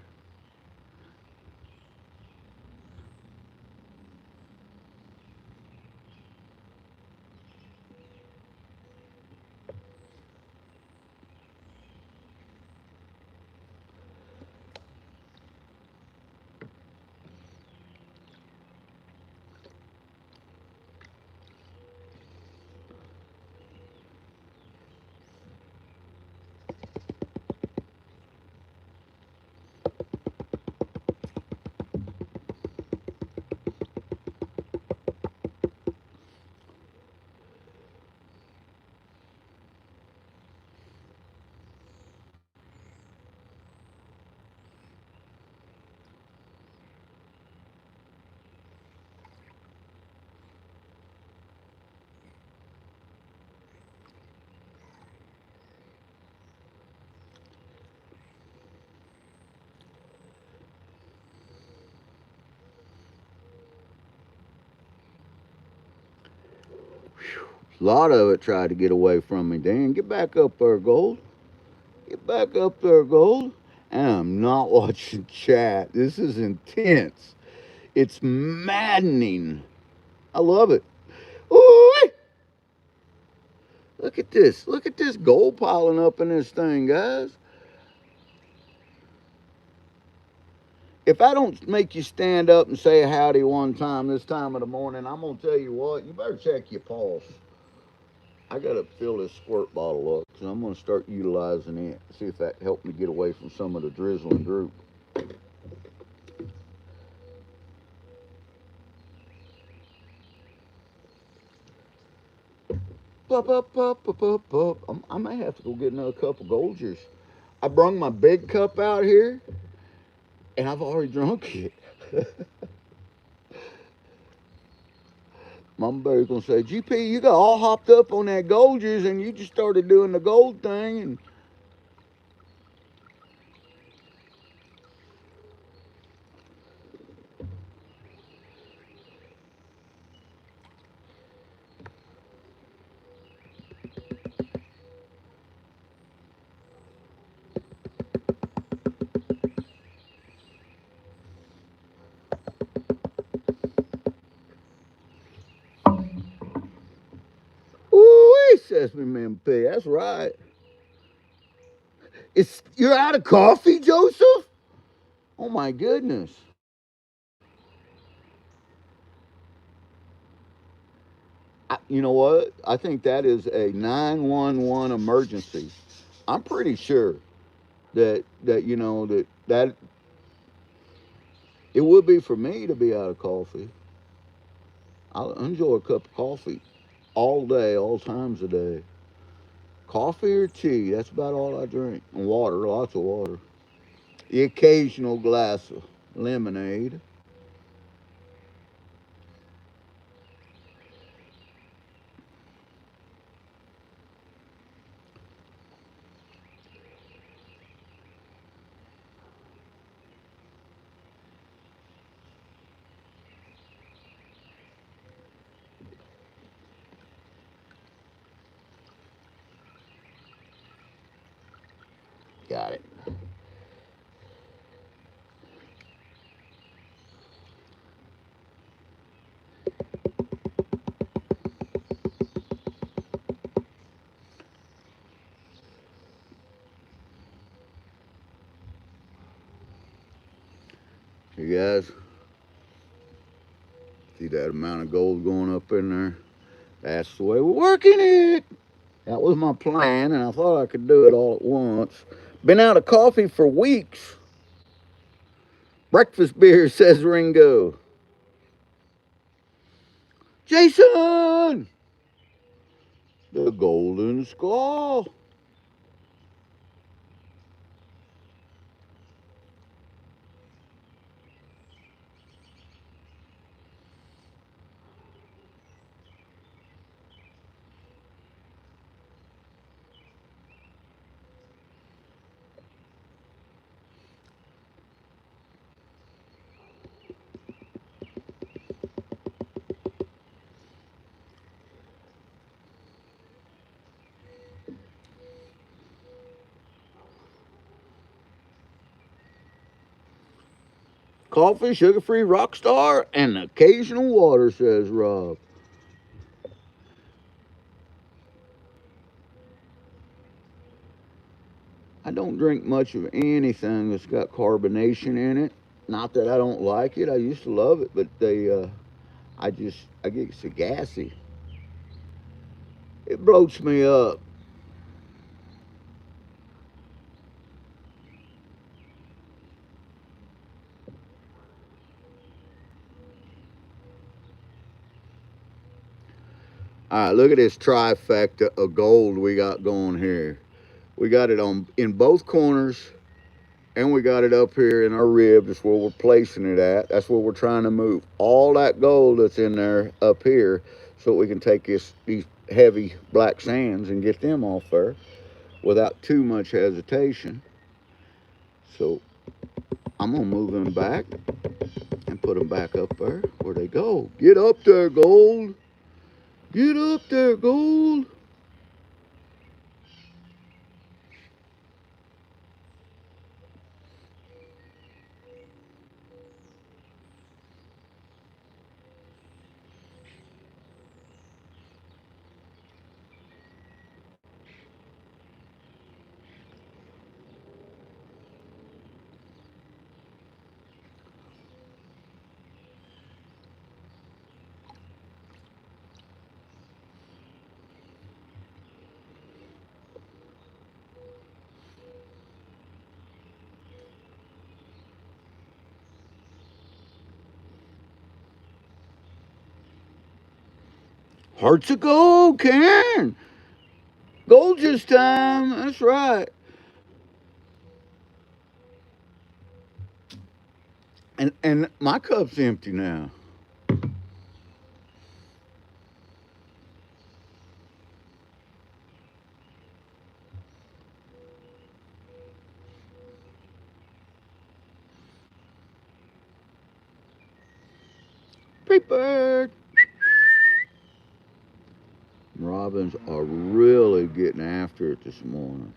A lot of it tried to get away from me. Dan, get back up there, gold. Get back up there, gold. And I'm not watching chat. This is intense. It's maddening. I love it. Ooh, look at this. Look at this gold piling up in this thing, guys. If I don't make you stand up and say howdy one time this time of the morning, I'm going to tell you what, you better check your pulse. I got to fill this squirt bottle up because I'm going to start utilizing it. See if that helped me get away from some of the drizzling droop. Pop, pop, pop, pop, pop, pop. I may have to go get another cup of gold juice. I brung my big cup out here, and I've already drunk it. Mama Bear's gonna say, GP, you got all hopped up on that gold juice, and you just started doing the gold thing, and ooh, says me, man, P. That's right. You're out of coffee, Joseph? Oh my goodness. You know what? I think that is a 911 emergency. I'm pretty sure that you know that it would be for me to be out of coffee. I enjoy a cup of coffee all day, all times a day. Coffee or tea, that's about all I drink. And water, lots of water. The occasional glass of lemonade. Got it. You guys, see that amount of gold going up in there? That's the way we're working it. That was my plan, and I thought I could do it all at once. Been out of coffee for weeks. Breakfast beer, says Ringo. Jason! The Golden Skull. Coffee, sugar-free rock star, and occasional water, says Rob. I don't drink much of anything that's got carbonation in it. Not that I don't like it. I used to love it, but I get so gassy. It bloats me up. All right, look at this trifecta of gold we got going here. We got it on in both corners, and we got it up here in our rib. That's where we're placing it at. That's where we're trying to move all that gold that's in there up here, so we can take these heavy black sands and get them off there without too much hesitation. So I'm gonna move them back and put them back up there where they go. Get up there, gold. Get up there, gold. Hearts of gold, Karen. Gold's time. That's right. And my cup's empty now. Prepared. Robins are really getting after it this morning.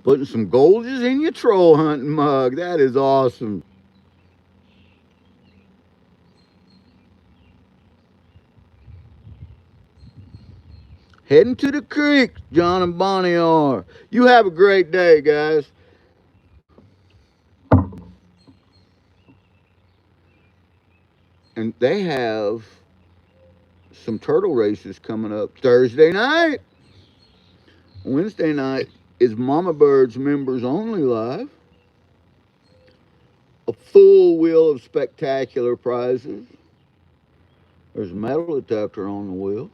Putting some goldies in your troll hunting mug. That is awesome. Heading to the creek, John and Bonnie are. You have a great day, guys. And they have some turtle races coming up Thursday night. Wednesday night is Mama Bird's Members Only Live. A full wheel of spectacular prizes. There's a metal detector on the wheel.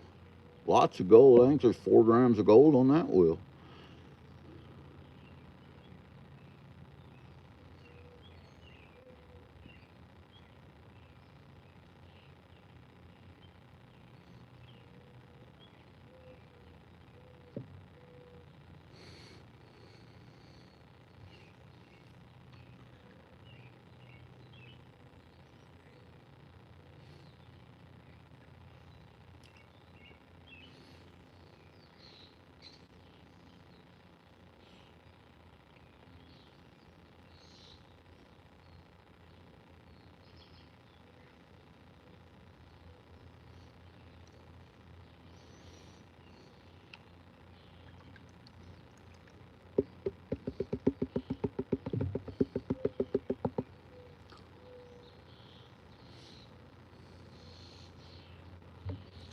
Lots of gold. I think there's 4 grams of gold on that wheel.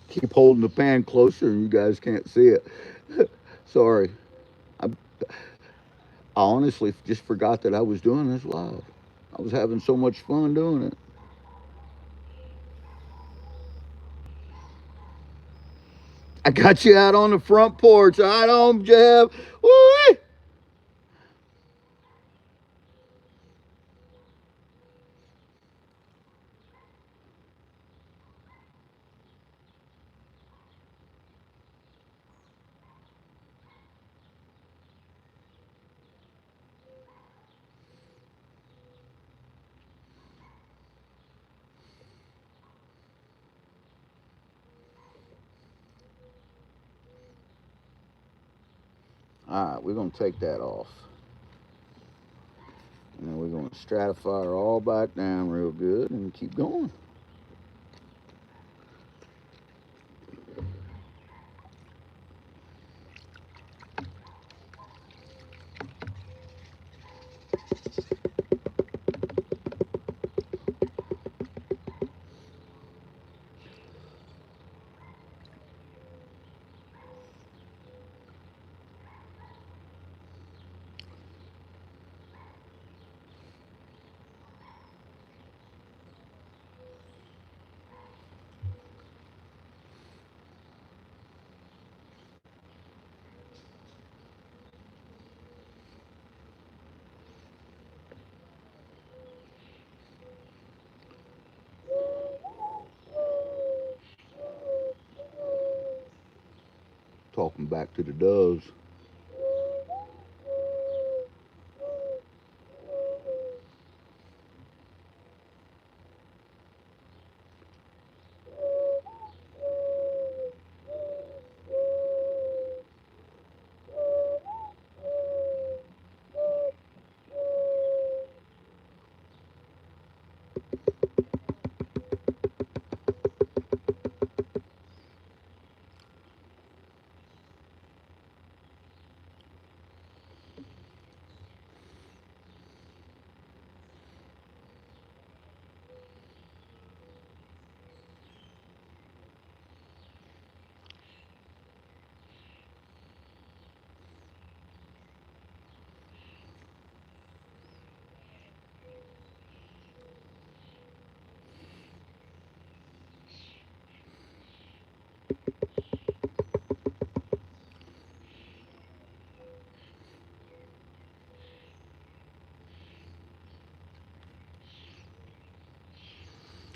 Keep holding the pan closer and you guys can't see it. Sorry. I, I honestly just forgot that I was doing this live. I was having so much fun doing it. I got you out on the front porch. Right on, Jeb. Woo! All right, we're going to take that off. And then we're going to stratify her all back down real good and keep going. Talking back to the doves.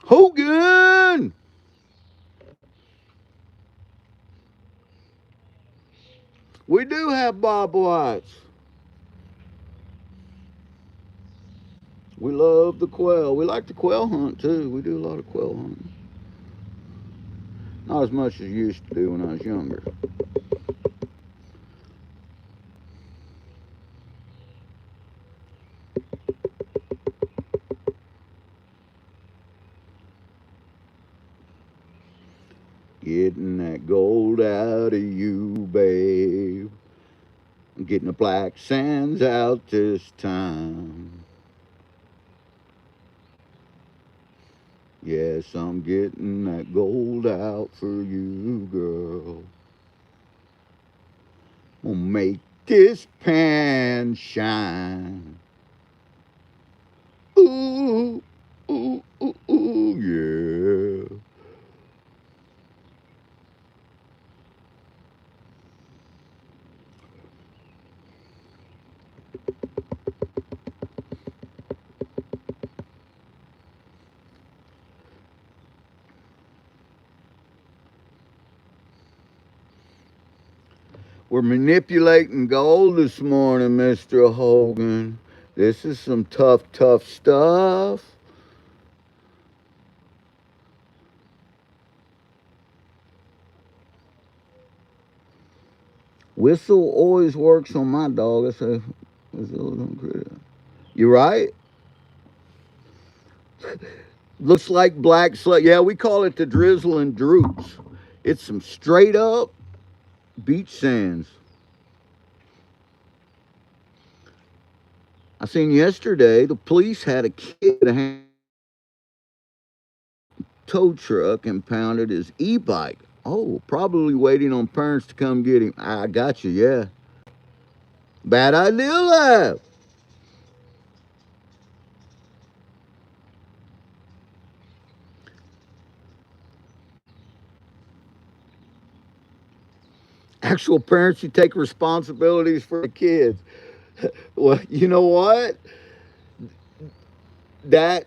Hogan! We do have Bob Whites. We love the quail. We like the quail hunt too. We do a lot of quail hunting. Not as much as I used to do when I was younger. Getting that gold out of you, babe. I'm getting the black sands out this time. Yes, I'm getting that gold out for you, girl. Gonna make this pan shine. Ooh, ooh, ooh, ooh, yeah. We're manipulating gold this morning, Mr. Hogan. This is some tough, tough stuff. Whistle always works on my dog. I say, whistle don't crit. You right? Looks like black slate. Yeah, we call it the drizzle and droops. It's some straight up beach sands. I seen yesterday the police had a kid a tow truck impounded his e-bike. Oh, probably waiting on parents to come get him. I got you, yeah. Bad idea, lad. Actual parents who take responsibilities for the kids. Well, you know what?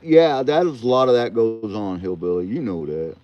Yeah, that is a lot of that goes on, hillbilly. You know that.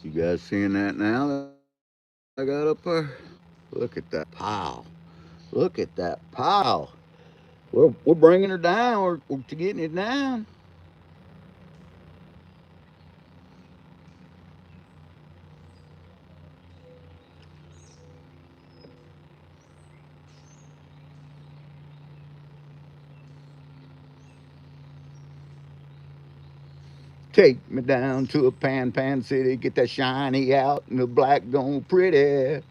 You guys seeing that now? I got up there. Look at that pile. Look at that pile. We're bringing her down. We're getting it down. Take me down to a pan city, get that shiny out and the black gone pretty.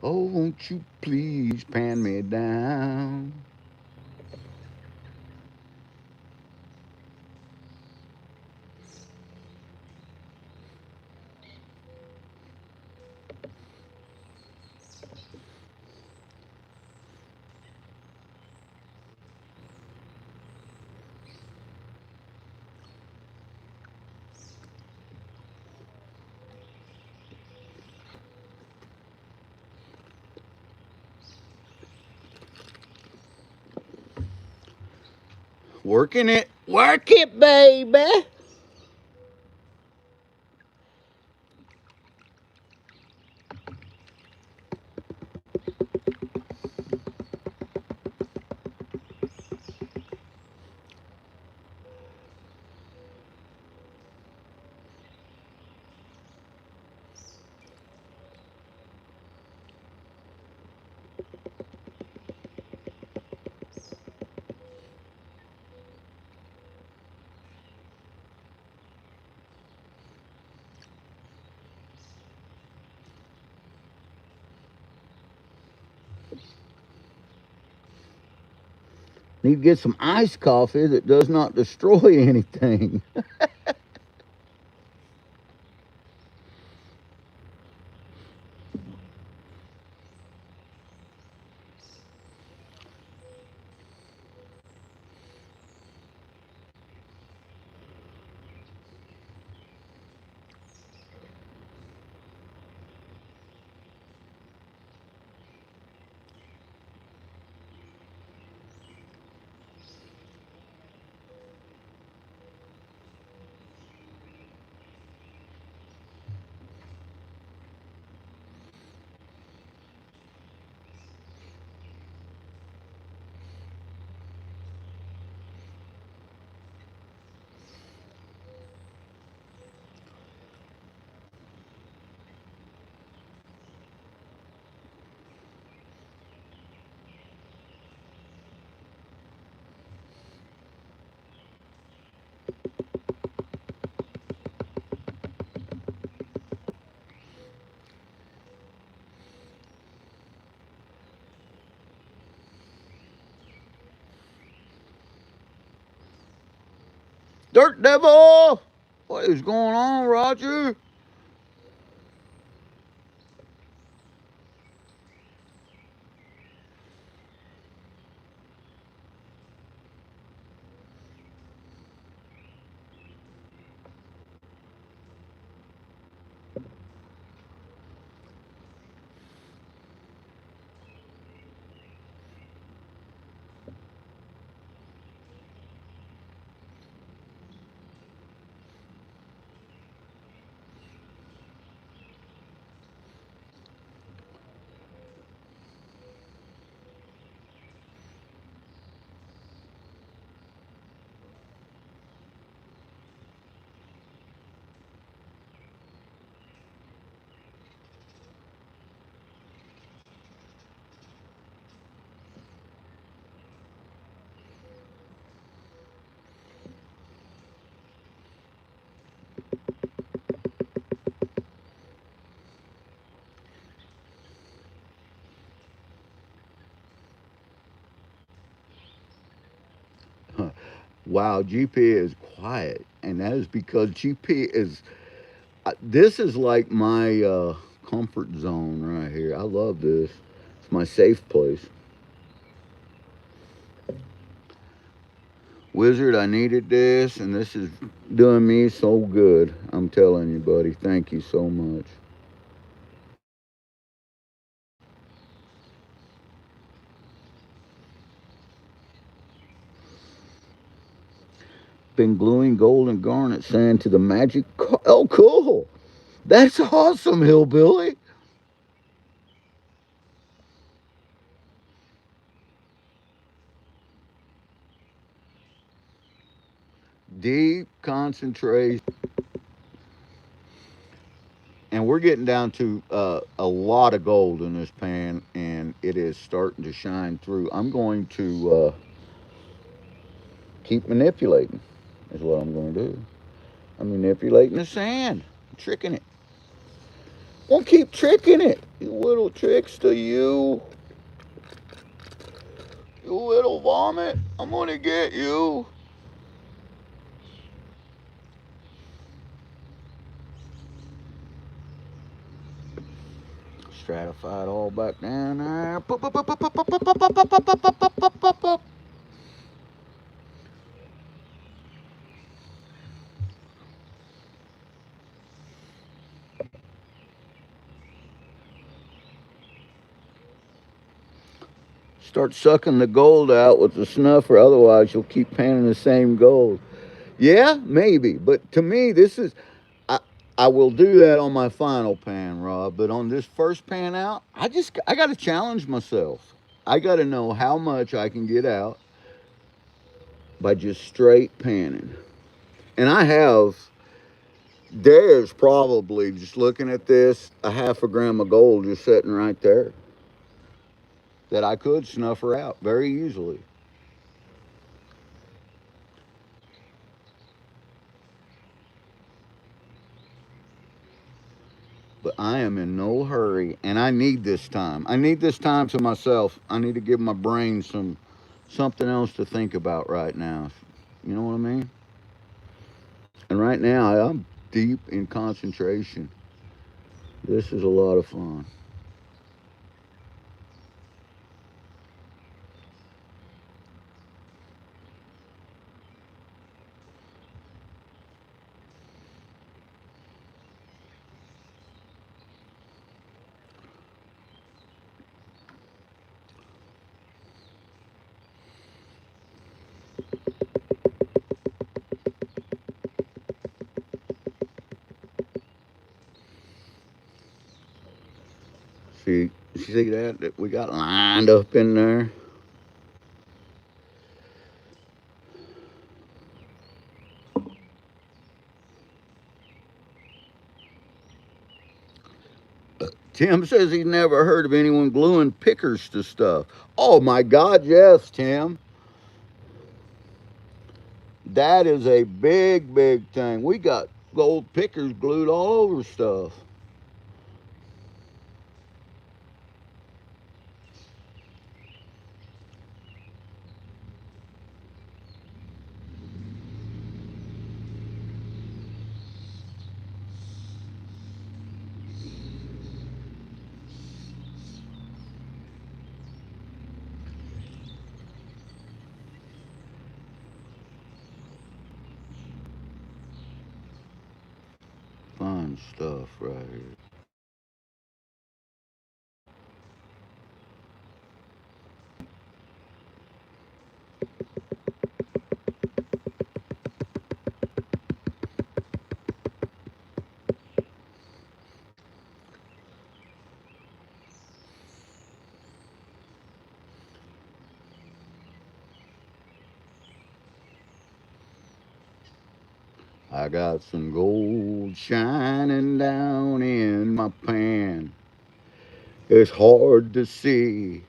Oh, won't you please pan me down? Working it. Work it, baby. Need to get some iced coffee that does not destroy anything. Dirt Devil! What is going on, Roger? Wow, GP is quiet, and that is because GP is. This is like my comfort zone right here. I love this. It's my safe place. Wizard, I needed this, and this is doing me so good. I'm telling you, buddy. Thank you so much. Been gluing gold and garnet sand to the magic. Oh, cool. That's awesome, hillbilly. Deep concentration. And we're getting down to a lot of gold in this pan, and it is starting to shine through. I'm going to keep manipulating, is what I'm going to do. I'm manipulating the sand, tricking it. Won't keep tricking it. You little trickster, you little vomit. I'm going to get you. Stratified all back down there. Start sucking the gold out with the snuffer, otherwise you'll keep panning the same gold. Yeah, maybe, but to me, this is I I will do that on my final pan, Rob. But on this first pan out, I got to challenge myself. I got to know how much I can get out by just straight panning. And I have there's probably just looking at this a half a gram of gold just sitting right there that I could snuffer out very easily. But I am in no hurry, and I need this time. I need this time to myself. I need to give my brain something else to think about right now. You know what I mean? And right now, I'm deep in concentration. This is a lot of fun. See that we got lined up in there. Tim says he's never heard of anyone gluing pickers to stuff. Oh my God, yes, Tim. That is a big, big thing. We got gold pickers glued all over stuff. fine stuff right here. I got some gold shining down in my pan. It's hard to see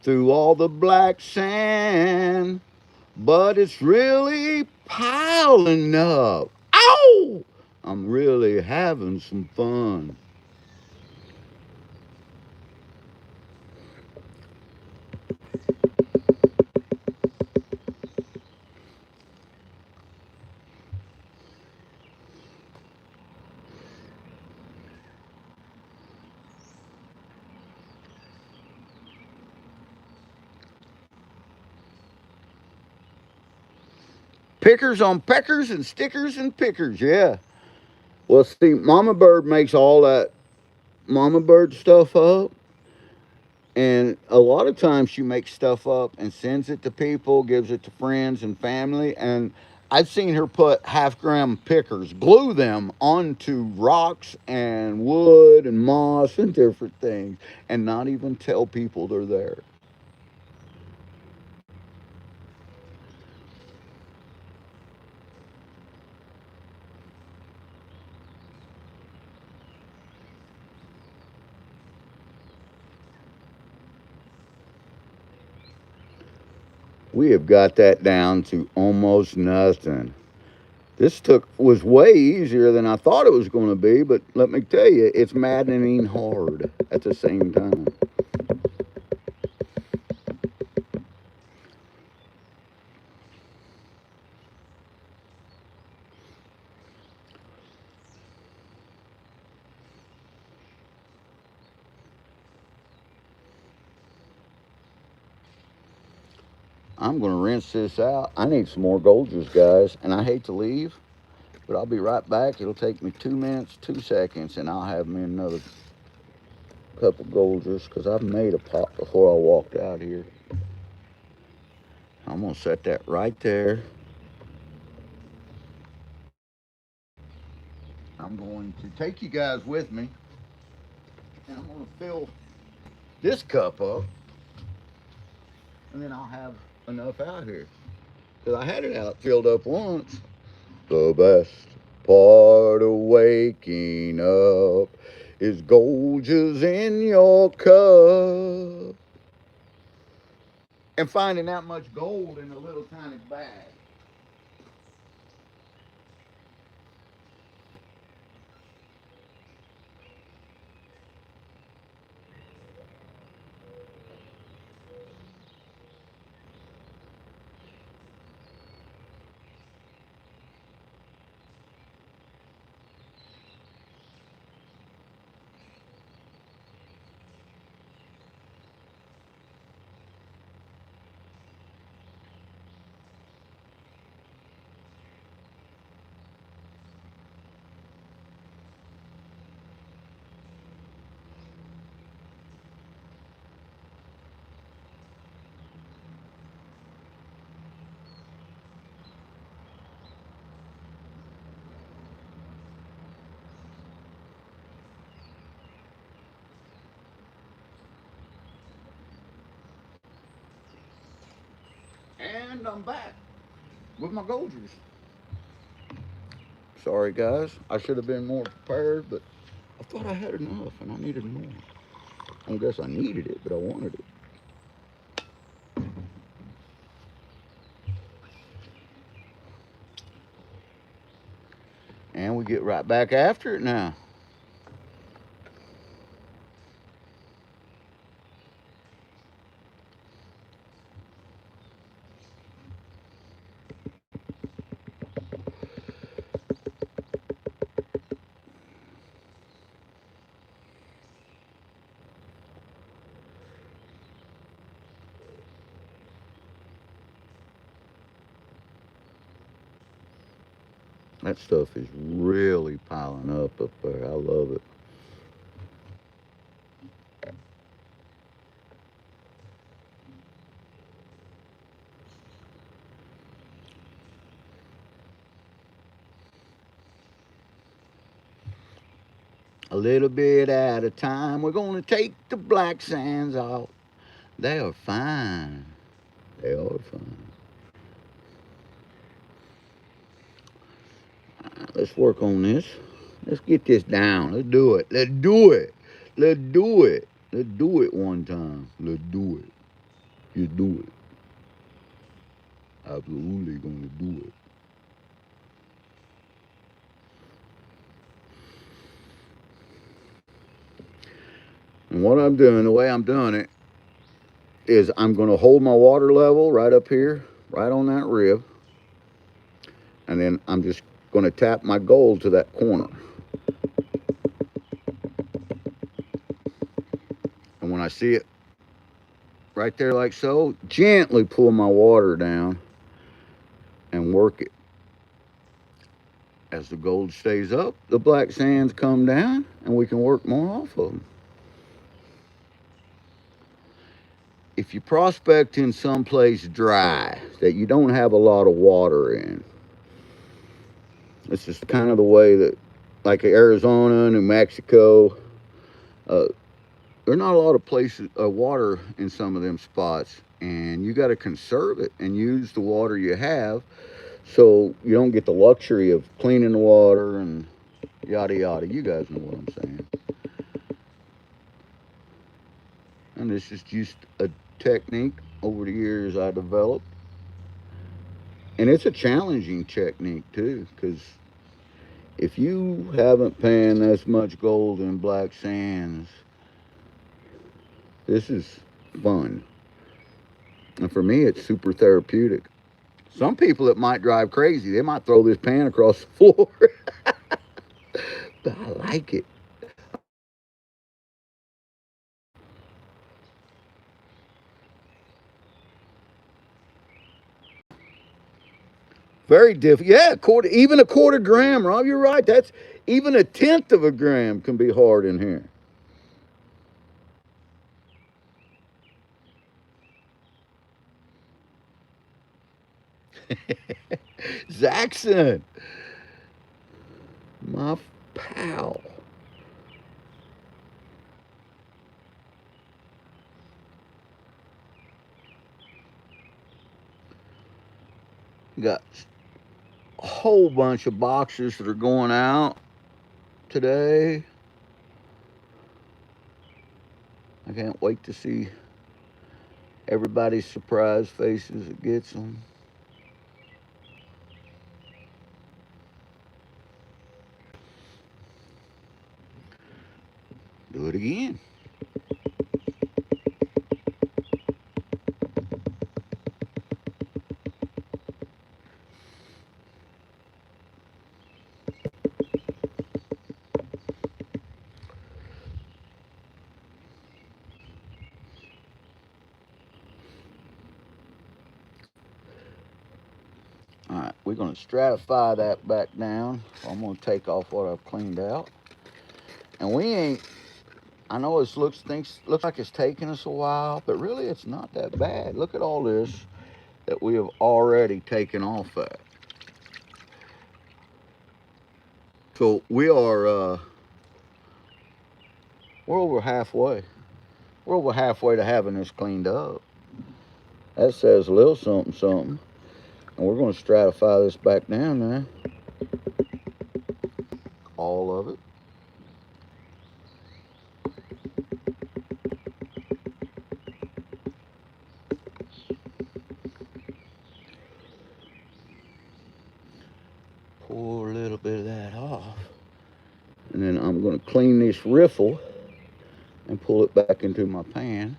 through all the black sand, but it's really piling up. Ow! I'm really having some fun. Pickers on peckers and stickers and pickers, yeah. Well, see, Mama Bird makes all that Mama Bird stuff up. And a lot of times she makes stuff up and sends it to people, gives it to friends and family. And I've seen her put half-gram pickers, glue them onto rocks and wood and moss and different things, and not even tell people they're there. We have got that down to almost nothing. This took was way easier than I thought it was going to be, but let me tell you, it's maddening hard at the same time. I'm going to rinse this out. I need some more Golders, guys, and I hate to leave, but I'll be right back. It'll take me 2 minutes, 2 seconds, and I'll have me another cup of Golders because I've made a pot before I walked out here. I'm going to set that right there. I'm going to take you guys with me, and I'm going to fill this cup up, and then I'll have enough out here because I had it out filled up once. The best part of waking up is Golgers in your cup. And finding that much gold in a little tiny bag. And I'm back with my Golgers. Sorry, guys. I should have been more prepared, but I thought I had enough and I needed more. I guess I needed it, but I wanted it. And we get right back after it now. That stuff is really piling up there. I love it. A little bit at a time, we're gonna take the black sands out. They are fine. They are fine. Let's work on this. Let's get this down. Let's do it. Let's do it. Let's do it. Let's do it one time. Let's do it. You do it. Absolutely gonna do it. And what I'm doing, the way I'm doing it, is I'm gonna hold my water level right up here, right on that rib, and then I'm just gonna tap my gold to that corner. And when I see it right there like so, gently pull my water down and work it. As the gold stays up, the black sands come down and we can work more off of them. If you prospect in someplace dry that you don't have a lot of water in, this is kind of the way that, like Arizona, New Mexico, uh, there's not a lot of places, water in some of them spots, and you got to conserve it and use the water you have, so you don't get the luxury of cleaning the water and yada yada. You guys know what I'm saying. And this is just a technique over the years I developed, and it's a challenging technique too, because if you haven't panned this much gold in black sands, this is fun. And for me, it's super therapeutic. Some people, it might drive crazy. They might throw this pan across the floor. But I like it. Very difficult. Yeah, even a quarter gram, Rob. You're right. That's even a tenth of a gram can be hard in here. Zaxxon, my pal. Got a whole bunch of boxes that are going out today. I can't wait to see everybody's surprised faces that gets them. Do it again. All right, we're going to stratify that back down. I'm going to take off what I've cleaned out. And we ain't, I know it looks like it's taking us a while, but really it's not that bad. Look at all this that we have already taken off that. So we're over halfway. We're over halfway to having this cleaned up. That says a little something something. And we're going to stratify this back down now. All of it. Pour a little bit of that off. And then I'm going to clean this riffle and pull it back into my pan.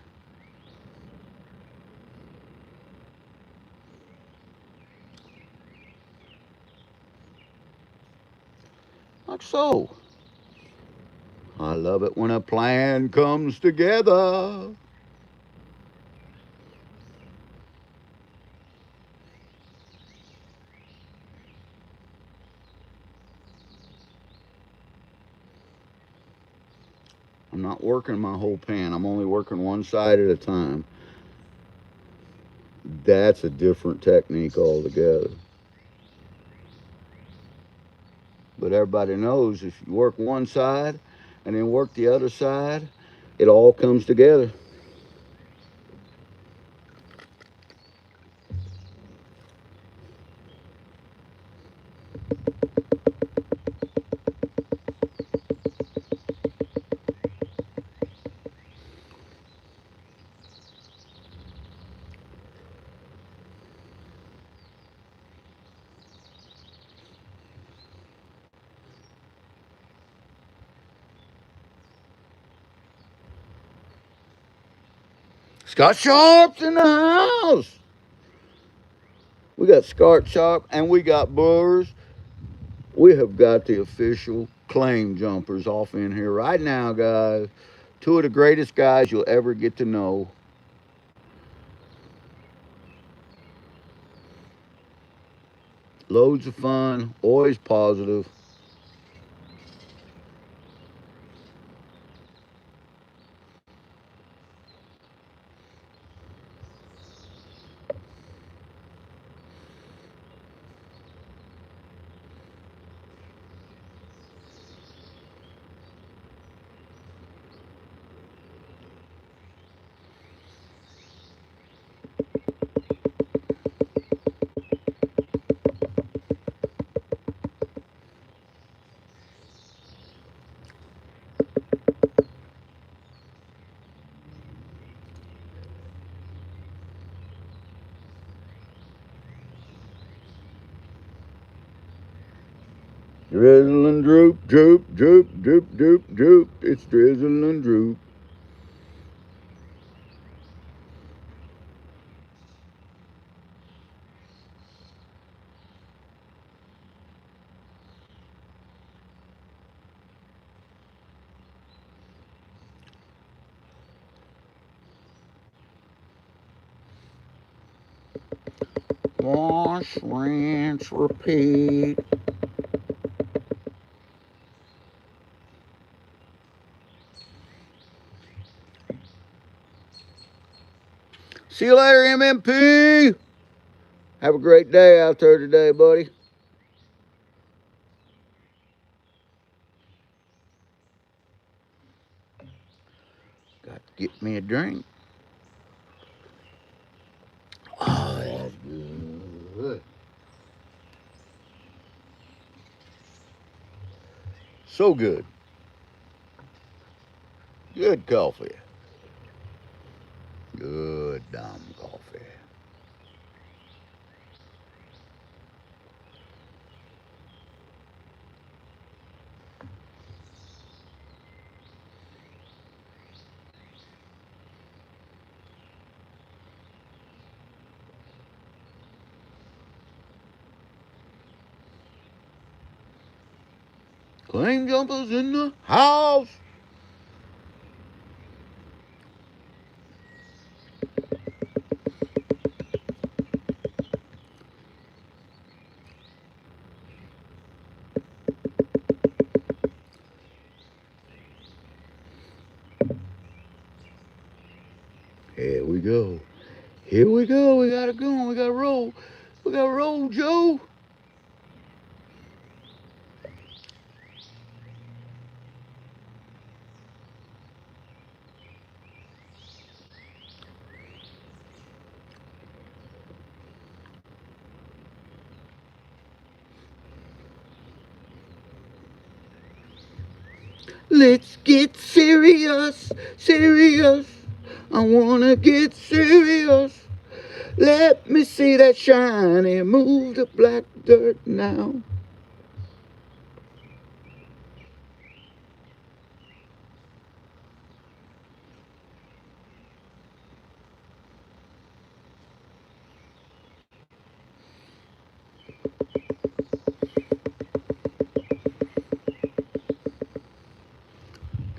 Like so. I love it when a plan comes together. I'm not working my whole pan. I'm only working one side at a time. That's a different technique altogether. But everybody knows if you work one side and then work the other side, it all comes together. Scott Sharp's in the house. We got Scott Sharp and we got Brewers. We have got the official claim jumpers off in here right now, guys. Two of the greatest guys you'll ever get to know. Loads of fun, always positive. Drizzle and droop, droop, droop, droop, droop, droop. It's drizzle and droop. Wash, rinse, repeat. See you later, MMP. Have a great day out there today, buddy. Got to get me a drink. Oh, that's good. So good. Good coffee. Good damn coffee. Claim jumpers in the house. Here we go. Here we go. We gotta go. We gotta roll. We gotta roll, Joe. Let's get serious, serious. I wanna get serious. Let me see that shiny, move the black dirt now.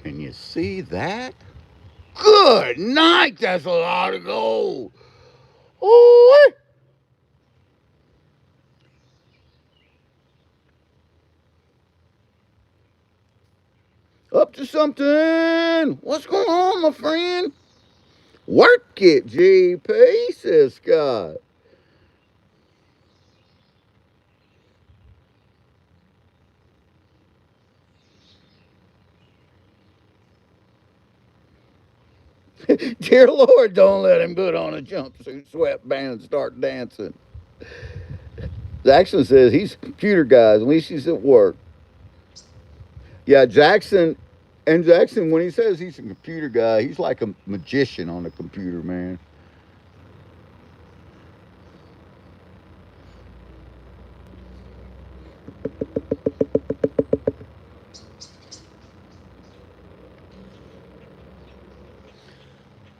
Can you see that? Good night, that's a lot of gold. Oh, Up to something. What's going on, my friend? Work it, GP, says Scott. Dear Lord, don't let him put on a jumpsuit, sweatband, and start dancing. Jackson says he's a computer guy. At least he's at work. Yeah, Jackson. And Jackson, when he says he's a computer guy, he's like a magician on the computer, man.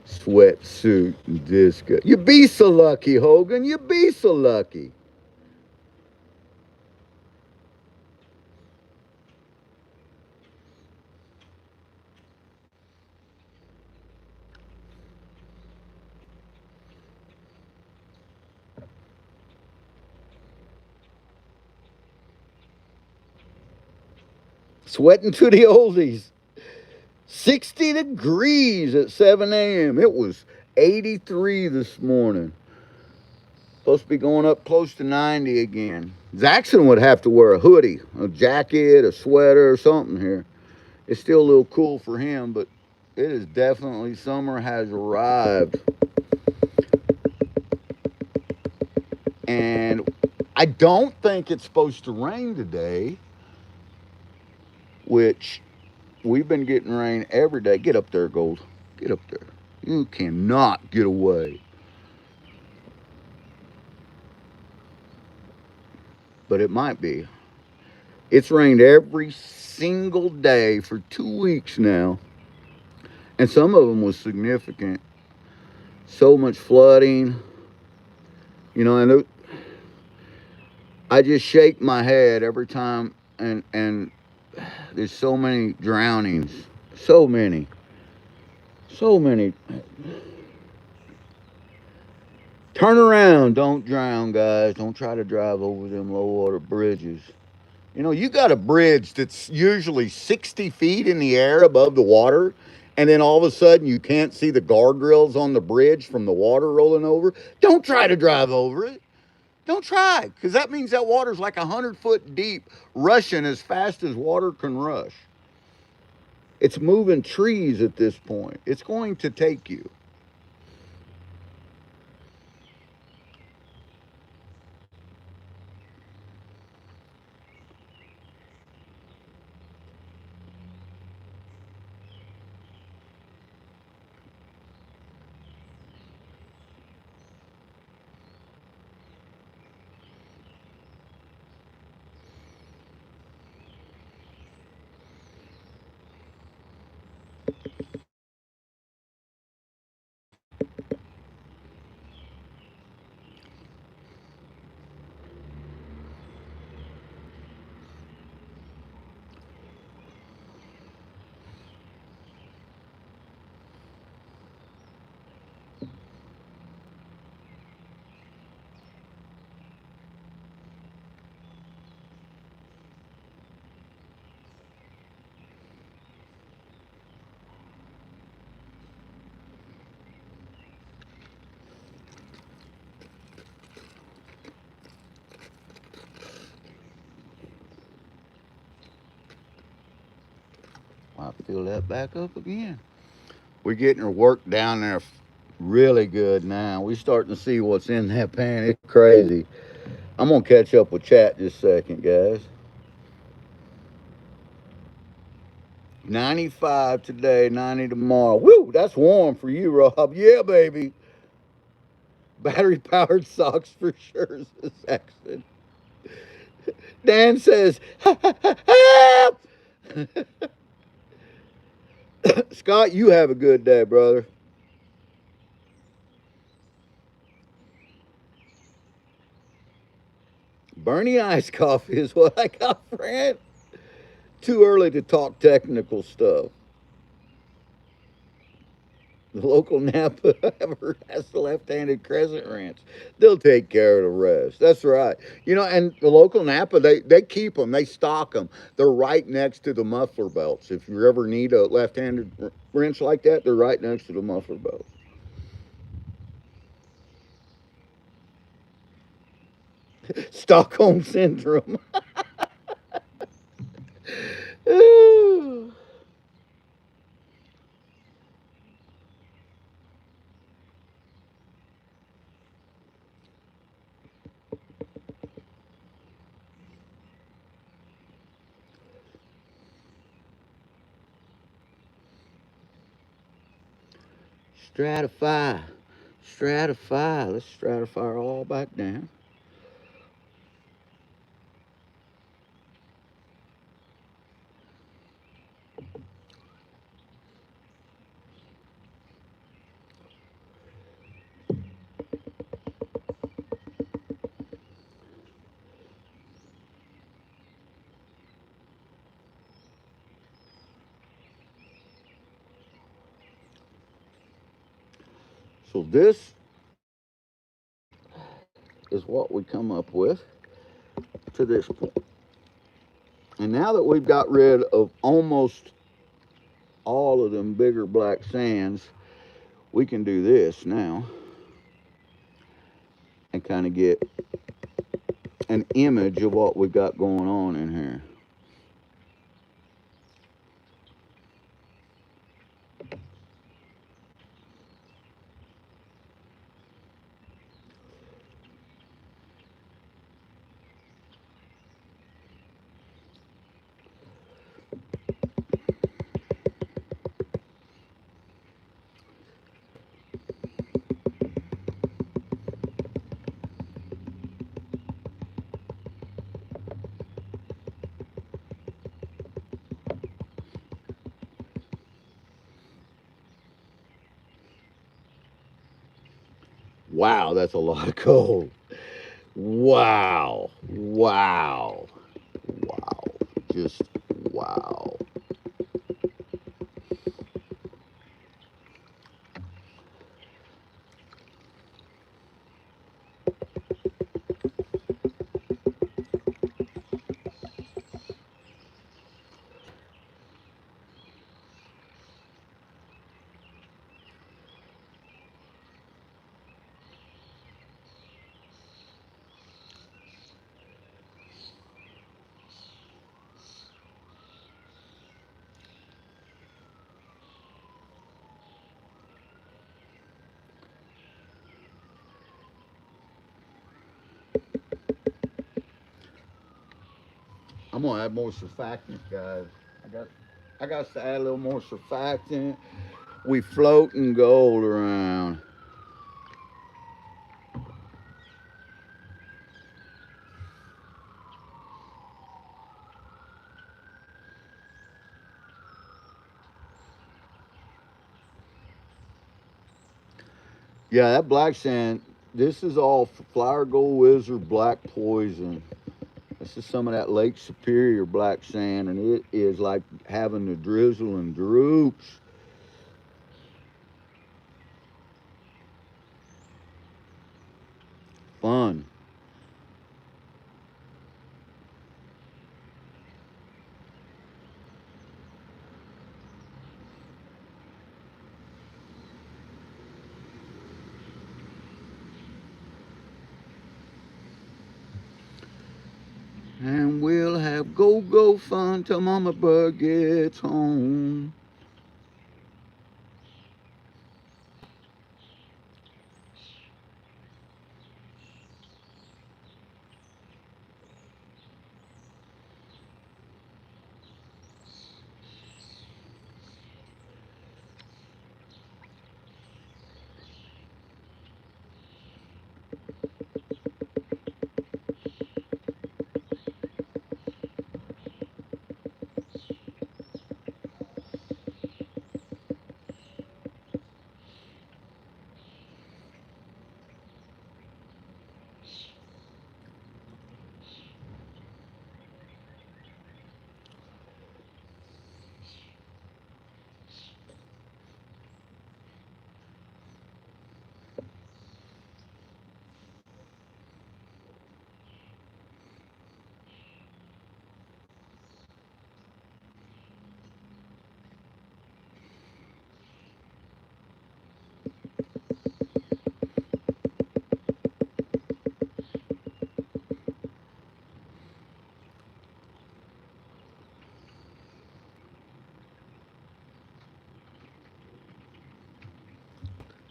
Sweatsuit and disco. You be so lucky, Hogan. You be so lucky. Sweating to the oldies. 60 degrees at 7 a.m. It was 83 this morning. Supposed to be going up close to 90 again. Jackson would have to wear a hoodie, a jacket, a sweater, or something here. It's still a little cool for him, but it is definitely summer has arrived. And I don't think it's supposed to rain today, which we've been getting rain every day. Get up there, Gold. Get up there. You cannot get away. But it might be. It's rained every single day for 2 weeks now. And some of them was significant. So much flooding. You know, and I just shake my head every time, and there's so many drownings. So many. So many. Turn around, don't drown, guys. Don't try to drive over them low water bridges. You know, you got a bridge that's usually 60 feet in the air above the water, and then all of a sudden you can't see the guardrails on the bridge from the water rolling over. Don't try to drive over it. Don't try, because that means that water's like 100 foot deep, rushing as fast as water can rush. It's moving trees at this point. It's going to take you. I'll fill that back up again. We're getting her work down there really good now. We're starting to see what's in that pan. It's crazy. I'm going to catch up with chat just a second, guys. 95 today, 90 tomorrow. Woo, that's warm for you, Rob. Yeah, baby. Battery powered socks for sure, says Saxon. Dan says, help! Scott, you have a good day, brother. Bernie iced coffee is what I got, friend. Too early to talk technical stuff. The local Napa ever has the left-handed crescent wrench. They'll take care of the rest. That's right. You know, and the local Napa, they keep them. They stock them. They're right next to the muffler belts. If you ever need a left-handed wrench like that, they're right next to the muffler belts. Stockholm syndrome. Stratify. Stratify. Let's stratify all back down. So this is what we come up with to this point. And now that we've got rid of almost all of them bigger black sands, we can do this now and kind of get an image of what we've got going on in here. Wow, that's a lot of coal. Wow. Wow. Wow. Just wow. I'm gonna add more surfactant, guys. I got I got to add a little more surfactant. We floating gold around. Yeah, that black sand, this is all flower gold wizard black poison. This is some of that Lake Superior black sand, and it is like having the drizzle and droops. Fun. And we'll have go-go fun till Mama Bug gets home.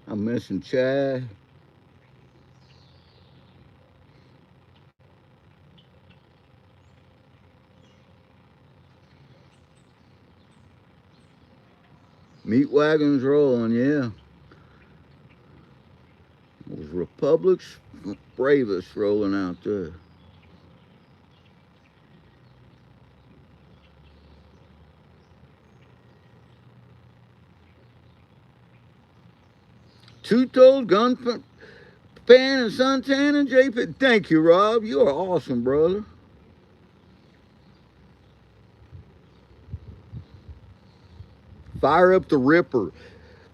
I'm missing Chad. Meat wagons rolling, yeah. It was Republic's bravest rolling out there. Two-toed gun pan and suntan and JP. Thank you, Rob. You are awesome, brother. Fire up the Ripper.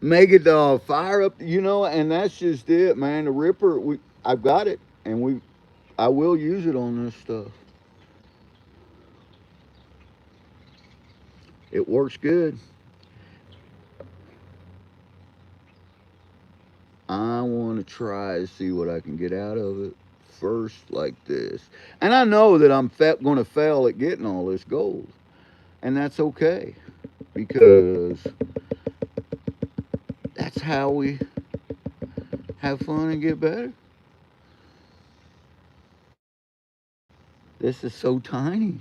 Make it fire up, and that's just it, man. The Ripper, I've got it, and I will use it on this stuff. It works good. I want to try to see what I can get out of it first, like this. And I know that I'm going to fail at getting all this gold, and that's okay because that's how we have fun and get better. This is so tiny.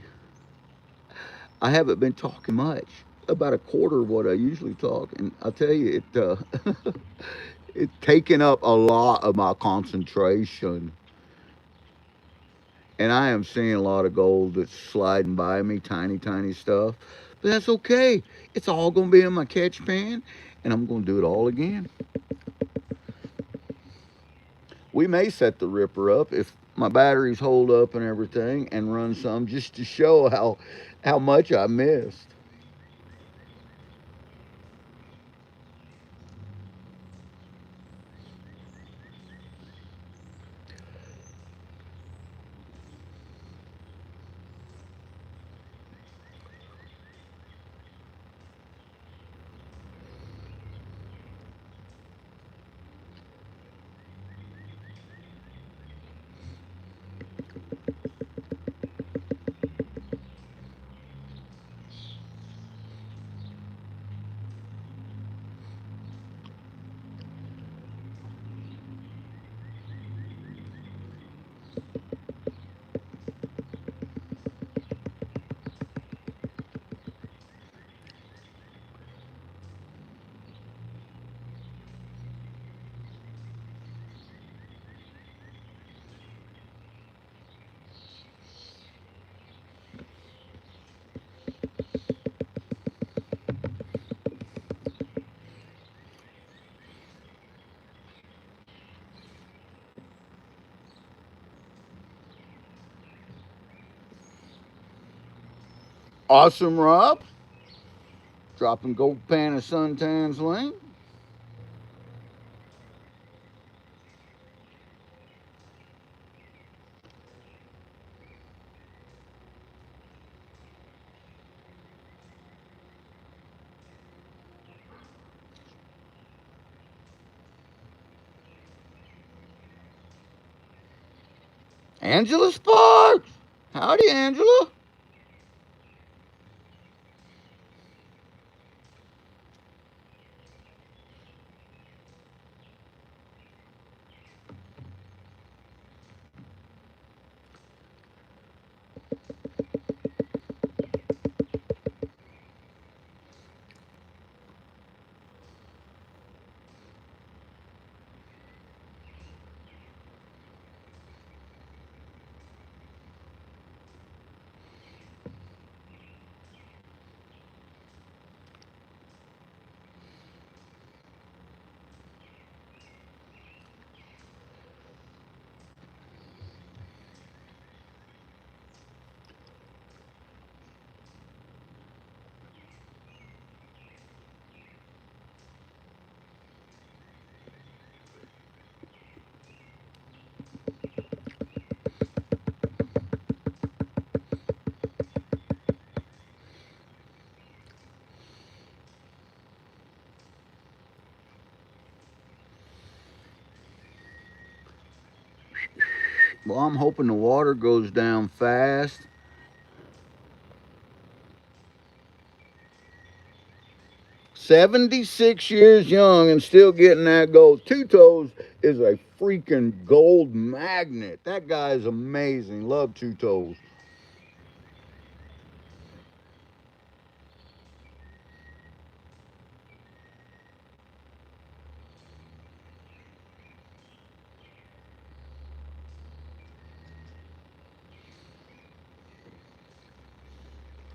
I haven't been talking much, about a quarter of what I usually talk, and I'll tell you, it's taken up a lot of my concentration. And I am seeing a lot of gold that's sliding by me, tiny, tiny stuff. But that's okay. It's all going to be in my catch pan, and I'm going to do it all again. We may set the Ripper up if my batteries hold up and everything, and run some just to show how much I missed. Awesome, Rob. Dropping gold pan of suntan's link. Angela Sparks. Howdy, Angela. Well, I'm hoping the water goes down fast. 76 years young and still getting that gold. Two Toes is a freaking gold magnet. That guy is amazing. Love Two Toes.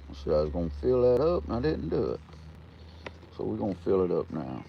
I said I was going to fill that up, and I didn't do it. So we're going to fill it up now.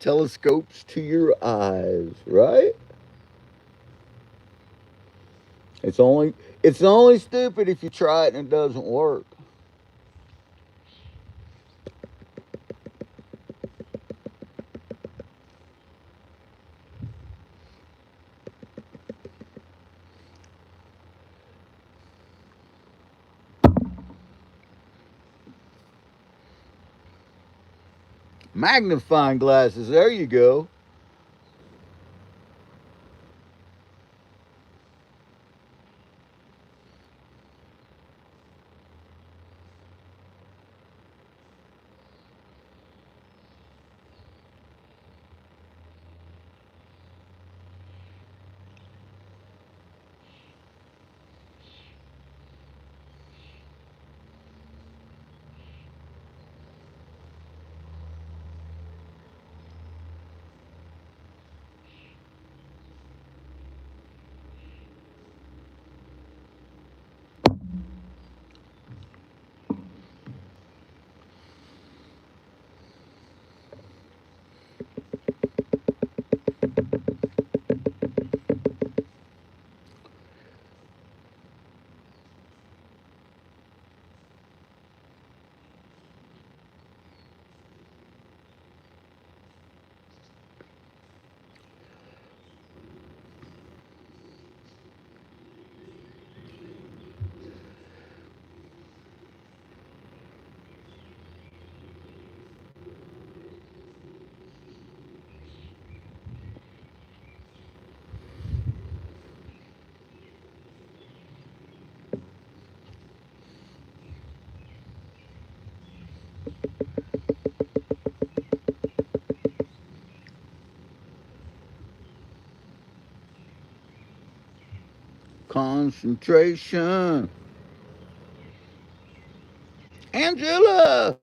Telescopes to your eyes, right? It's only it's only stupid if you try it and it doesn't work. Magnifying glasses, there you go. Concentration. Angela.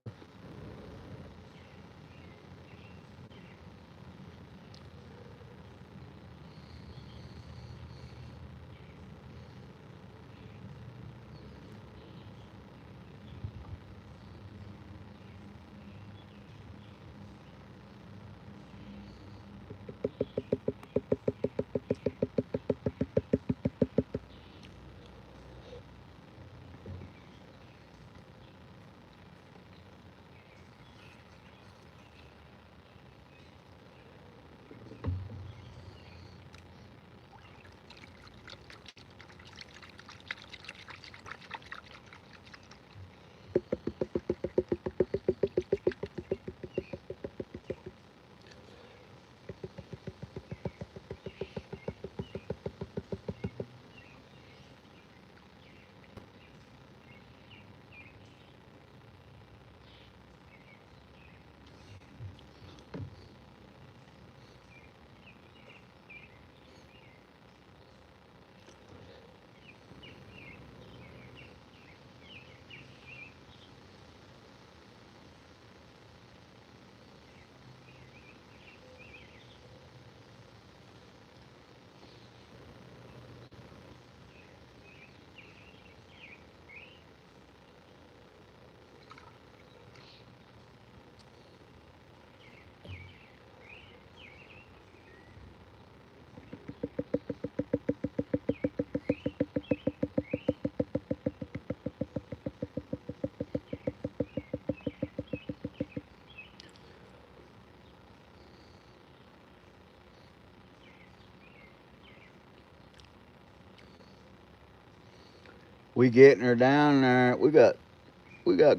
We getting her down there. We got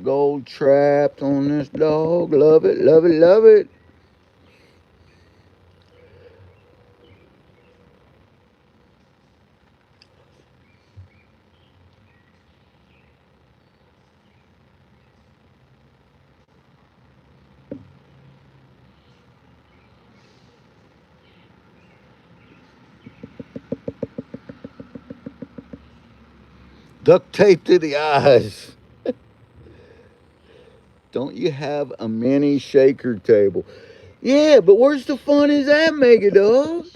gold trapped on this dog. Love it, love it, love it. Duct tape to the eyes. Don't you have a mini shaker table? Yeah, but where's the fun is that, Mega Dog?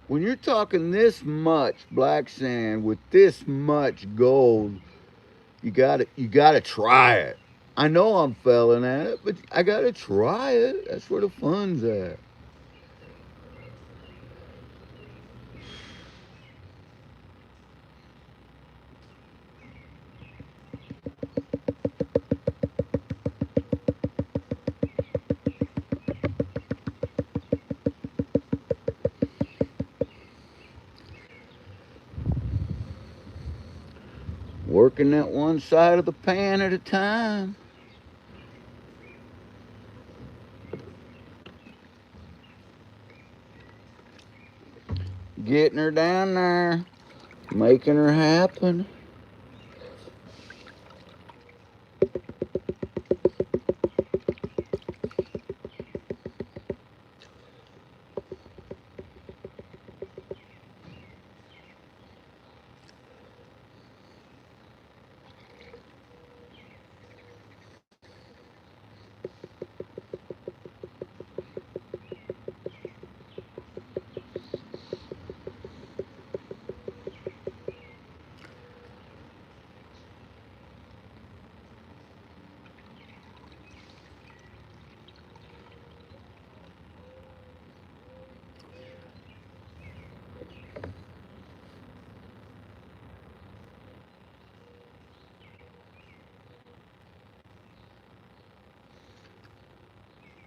When you're talking this much black sand with this much gold, you gotta try it. I know I'm failing at it, but I gotta try it. That's where the fun's at. Working that one side of the pan at a time. Getting her down there. Making her happen.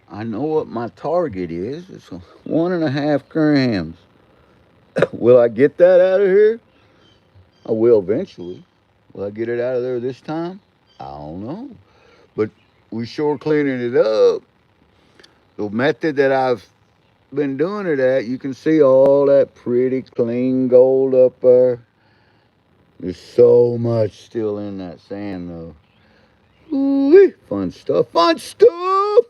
I know what my target is. It's 1.5 grams. Will I get that out of here? I will eventually. Will I get it out of there this time? I don't know. But we sure cleaning it up. The method that I've been doing it at, you can see all that pretty clean gold up there. There's so much still in that sand though. Ooh, fun stuff, fun stuff.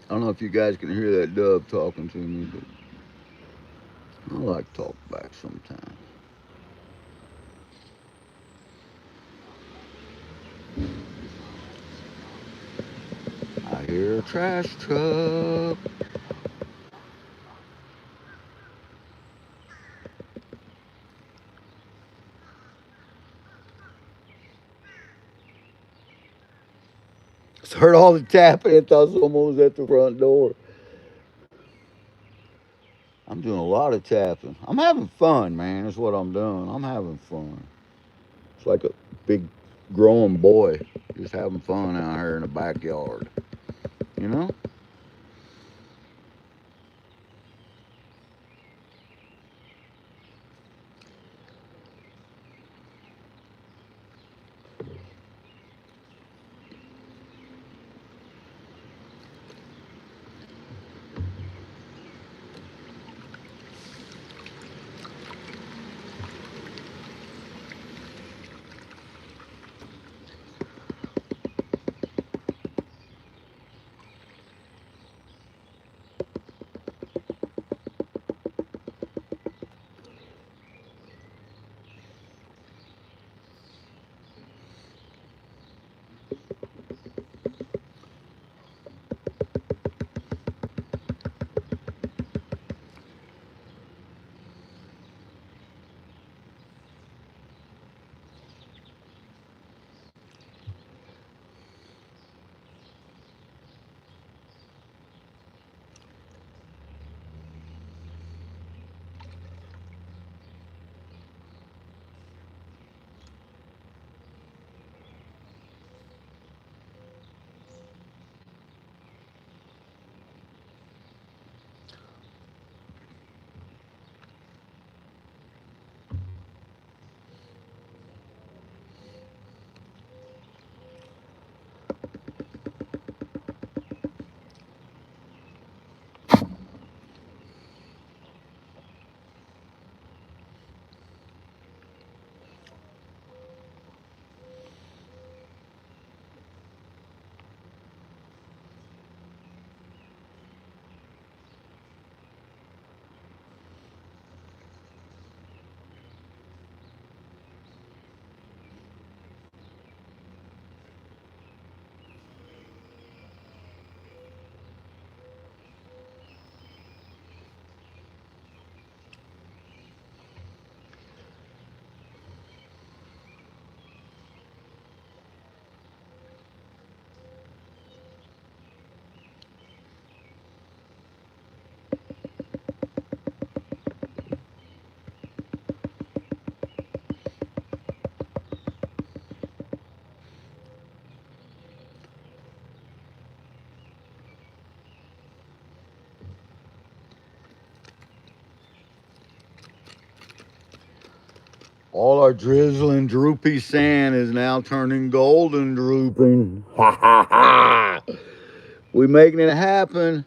I don't know if you guys can hear that dove talking to me, but I like to talk back sometimes. I hear a trash truck. I heard all the tapping and thought someone was at the front door. I'm doing a lot of tapping. I'm having fun, man. That's what I'm doing. I'm having fun. It's like a big growing boy just having fun out here in the backyard. You know? All our drizzling, droopy sand is now turning golden, drooping. Ha ha ha! We making it happen.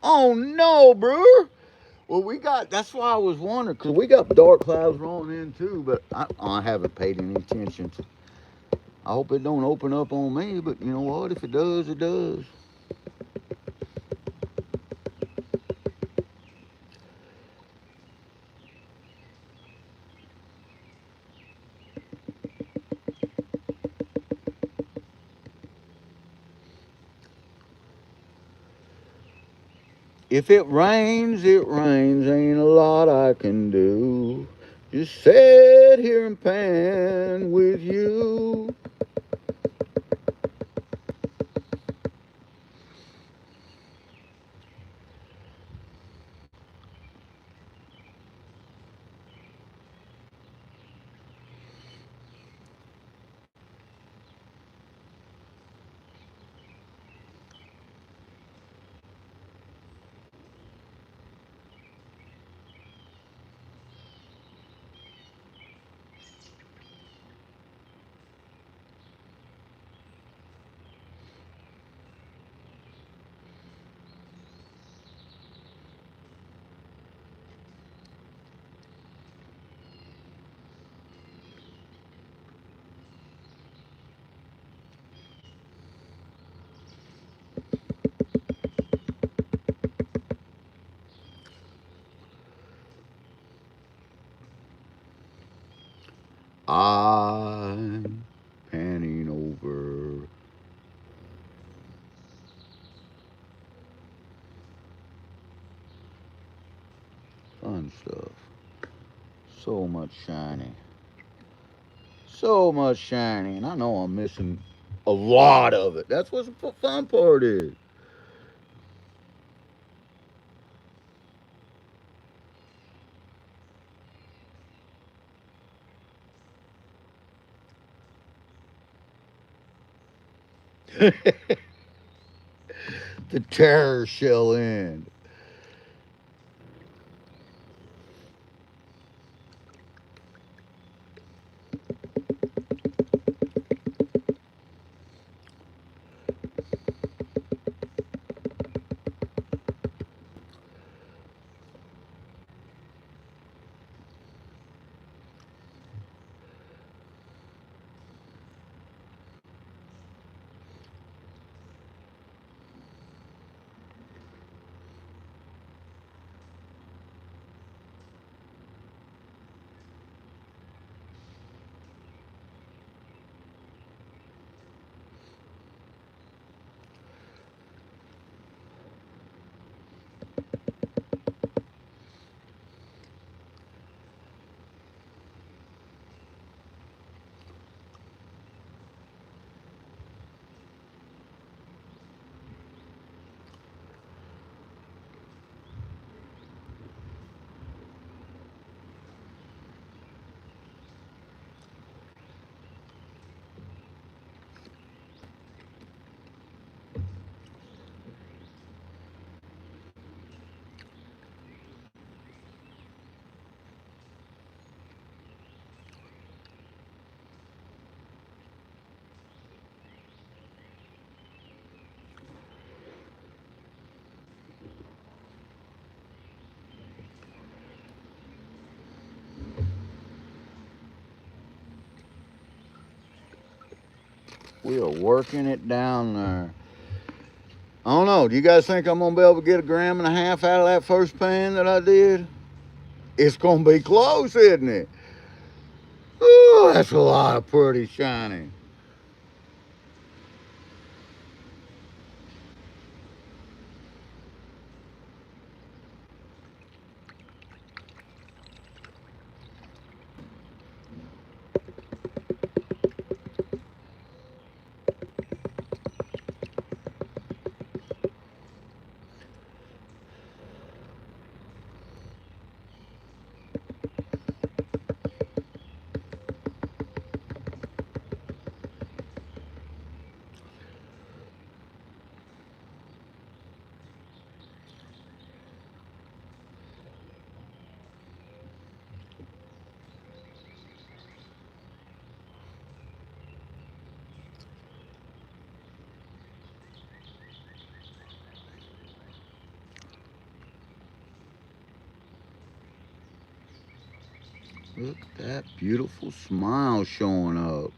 Oh no, bro. Well, we got. That's why I was wondering, cause we got dark clouds rolling in too. But I haven't paid any attention to. I hope it don't open up on me. But you know what? If it does, it does. If it rains, it rains. Ain't a lot I can do. Just sit here and pan with you. I'm panning over. Fun stuff. So much shiny. So much shiny. And I know I'm missing a lot of it. That's what the fun part is. The terror shall end. We are working it down there. I don't know. Do you guys think I'm going to be able to get 1.5 grams out of that first pan that I did? It's going to be close, isn't it? Ooh, that's a lot of pretty shiny. Look at that beautiful smile showing up.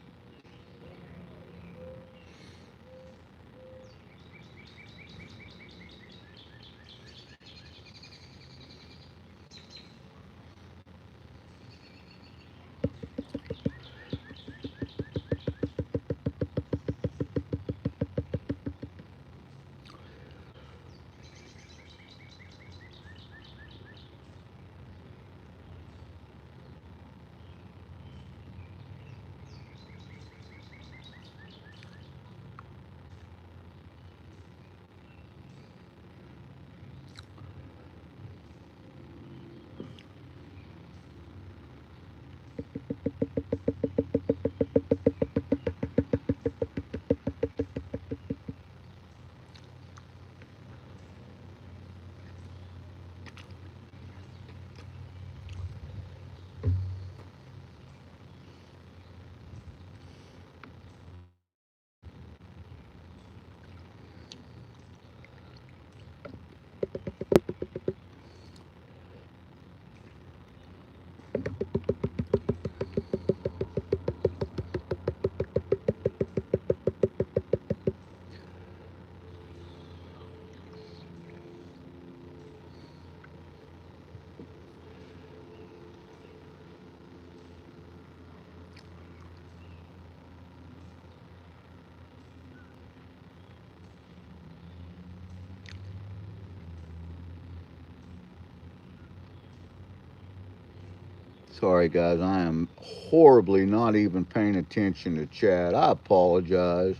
Sorry, guys, I am horribly not even paying attention to chat. I apologize.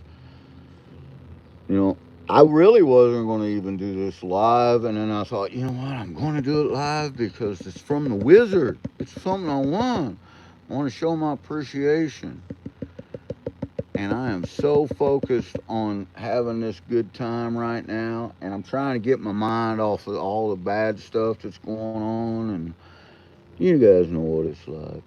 You know, I really wasn't going to even do this live, and then I thought, you know what, I'm going to do it live because it's from the wizard. It's something I want. I want to show my appreciation. And I am so focused on having this good time right now, and I'm trying to get my mind off of all the bad stuff that's going on, and you guys know what it's like.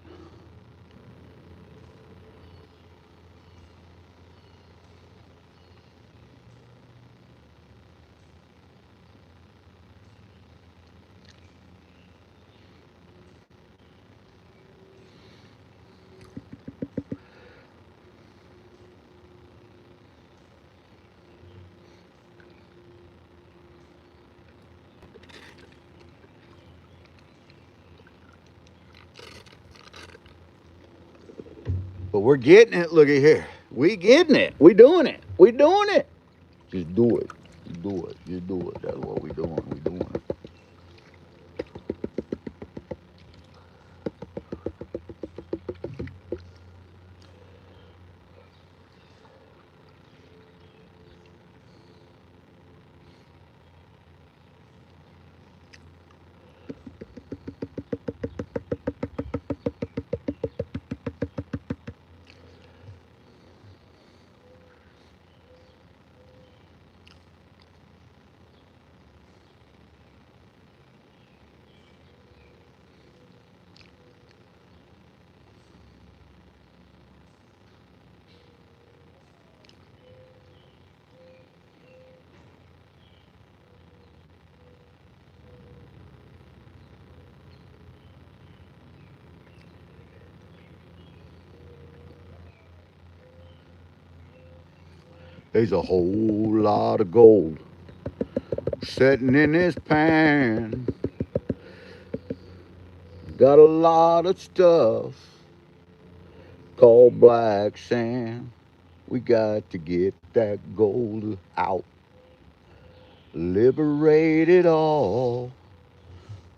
But we're getting it. Look at here. We getting it. We doing it. We doing it. Just do it. You do it. You do it. That's what we doing. We doing it. There's a whole lot of gold sitting in this pan. Got a lot of stuff called black sand. We got to get that gold out. Liberate it all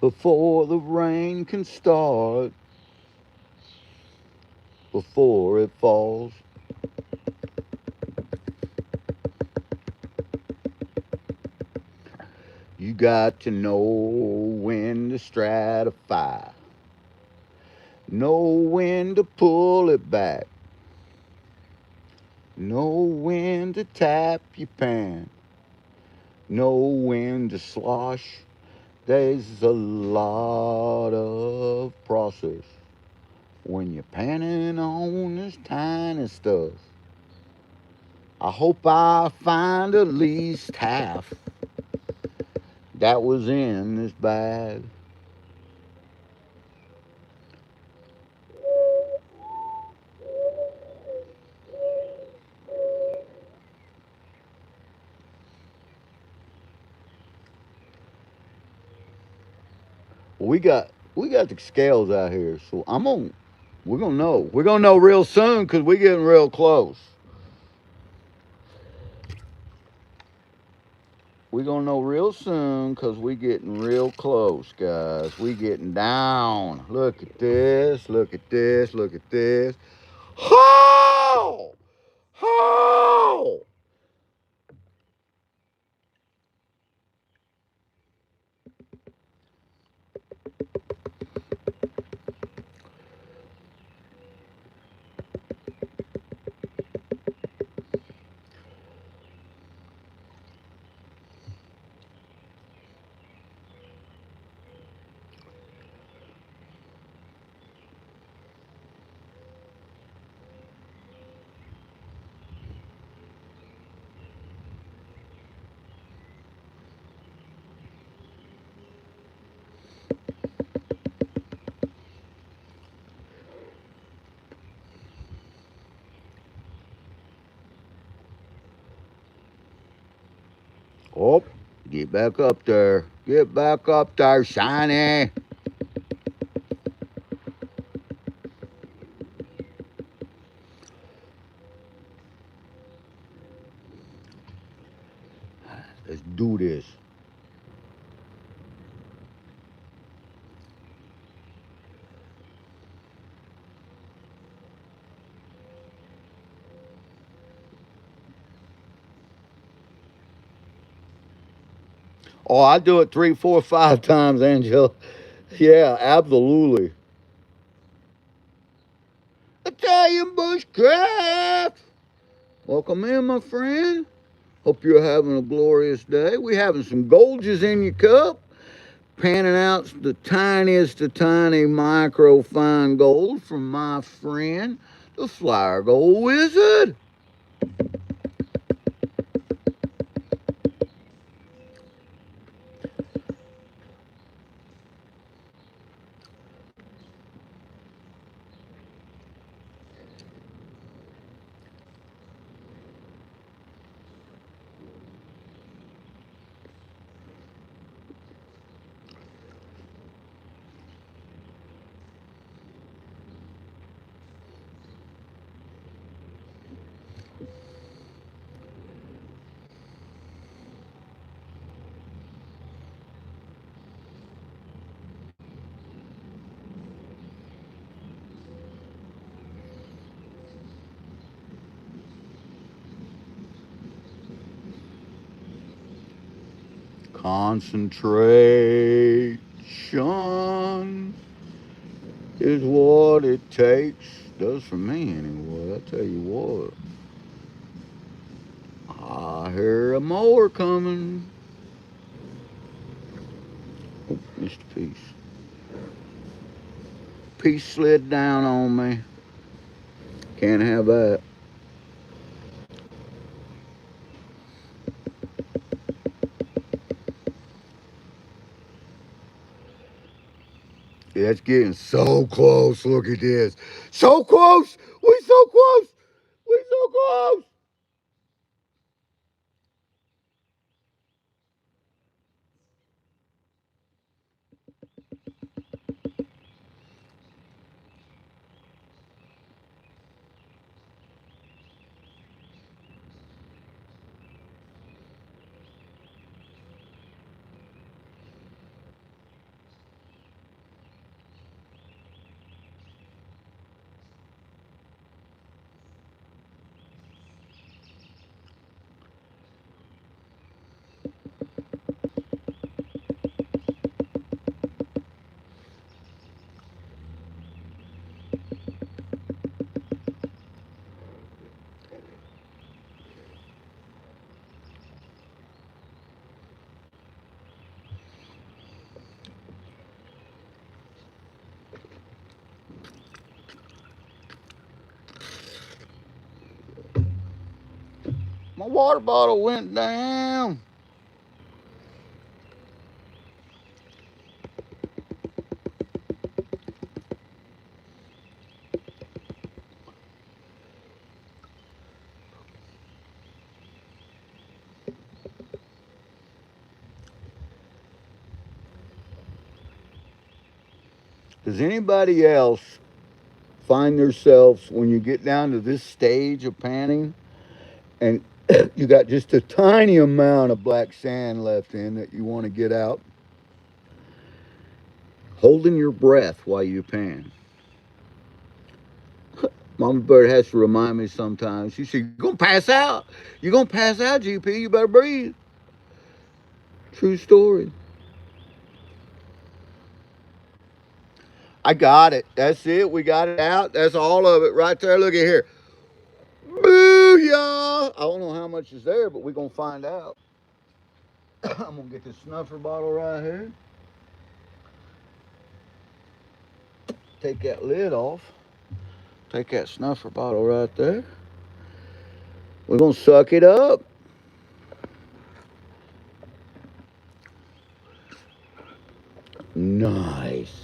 before the rain can start, before it falls. You got to know when to stratify, know when to pull it back, know when to tap your pan, know when to slosh. There's a lot of process when you're panning on this tiny stuff. I hope I find at least half that was in this bag. We got the scales out here, so we're gonna know. We're gonna know real soon because we're getting real close. We're gonna know real soon because we getting real close, guys. We getting down. Look at this. Look at this. Look at this. Ho! Ho! Oh, get back up there. Get back up there, Shiny. Let's do this. Oh, I do it 3, 4, 5 times, Angel. Yeah, absolutely. Italian bushcraft. Welcome in, my friend. Hope you're having a glorious day. We having some Golges in your cup. Panning out the tiniest of tiny micro fine gold from my friend, the Flyer Gold Wizard. Concentration is what it takes. Does for me anyway. I tell you what. I hear a mower coming. Oh, missed a piece. Piece slid down on me. Can't have that. Yeah, it's getting so close. Look at this. So close. We so close. We so close. My water bottle went down. Does anybody else find themselves when you get down to this stage of panning and you got just a tiny amount of black sand left in that you want to get out, holding your breath while you pan? Mama Bird has to remind me sometimes. She said, "You're gonna pass out. You're gonna pass out, GP. You better breathe." True story. I got it. That's it. We got it out. That's all of it right there. Look at here. Booyah! I don't know how much is there, but we're gonna find out. I'm gonna get this snuffer bottle right here. Take that lid off. Take that snuffer bottle right there. We're gonna suck it up. Nice.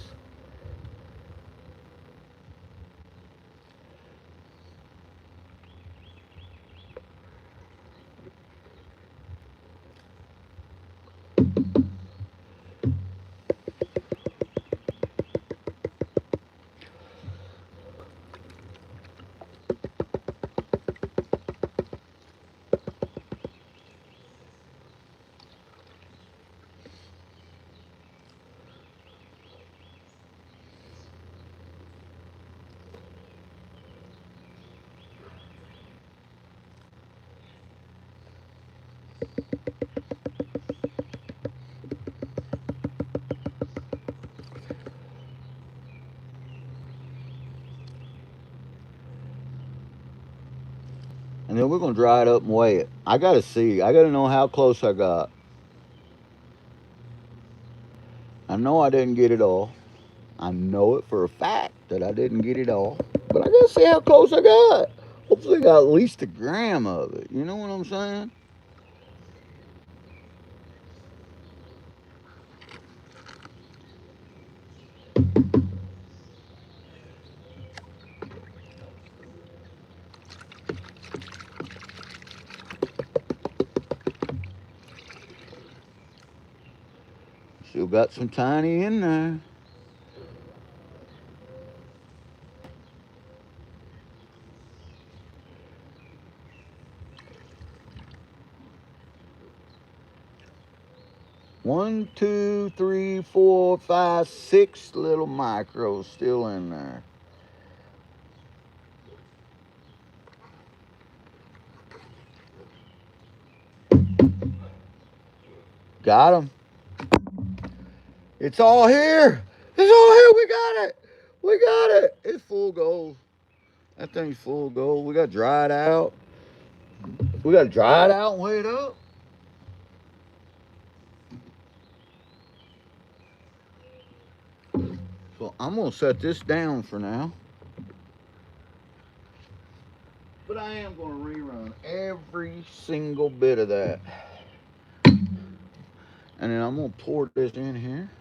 And then we're gonna dry it up and weigh it. I gotta see. I gotta know how close I got. I know I didn't get it all. I know it for a fact that I didn't get it all. But I gotta see how close I got. Hopefully I got at least a gram of it. You know what I'm saying? Still got some tiny in there. One, two, three, four, five, six little micros still in there. Got them. It's all here. It's all here. We got it. We got it. It's full gold. That thing's full gold. We got to dry it out. We got to dry it out and weigh it up. So I'm going to set this down for now. But I am going to rerun every single bit of that. And then I'm going to pour this in here.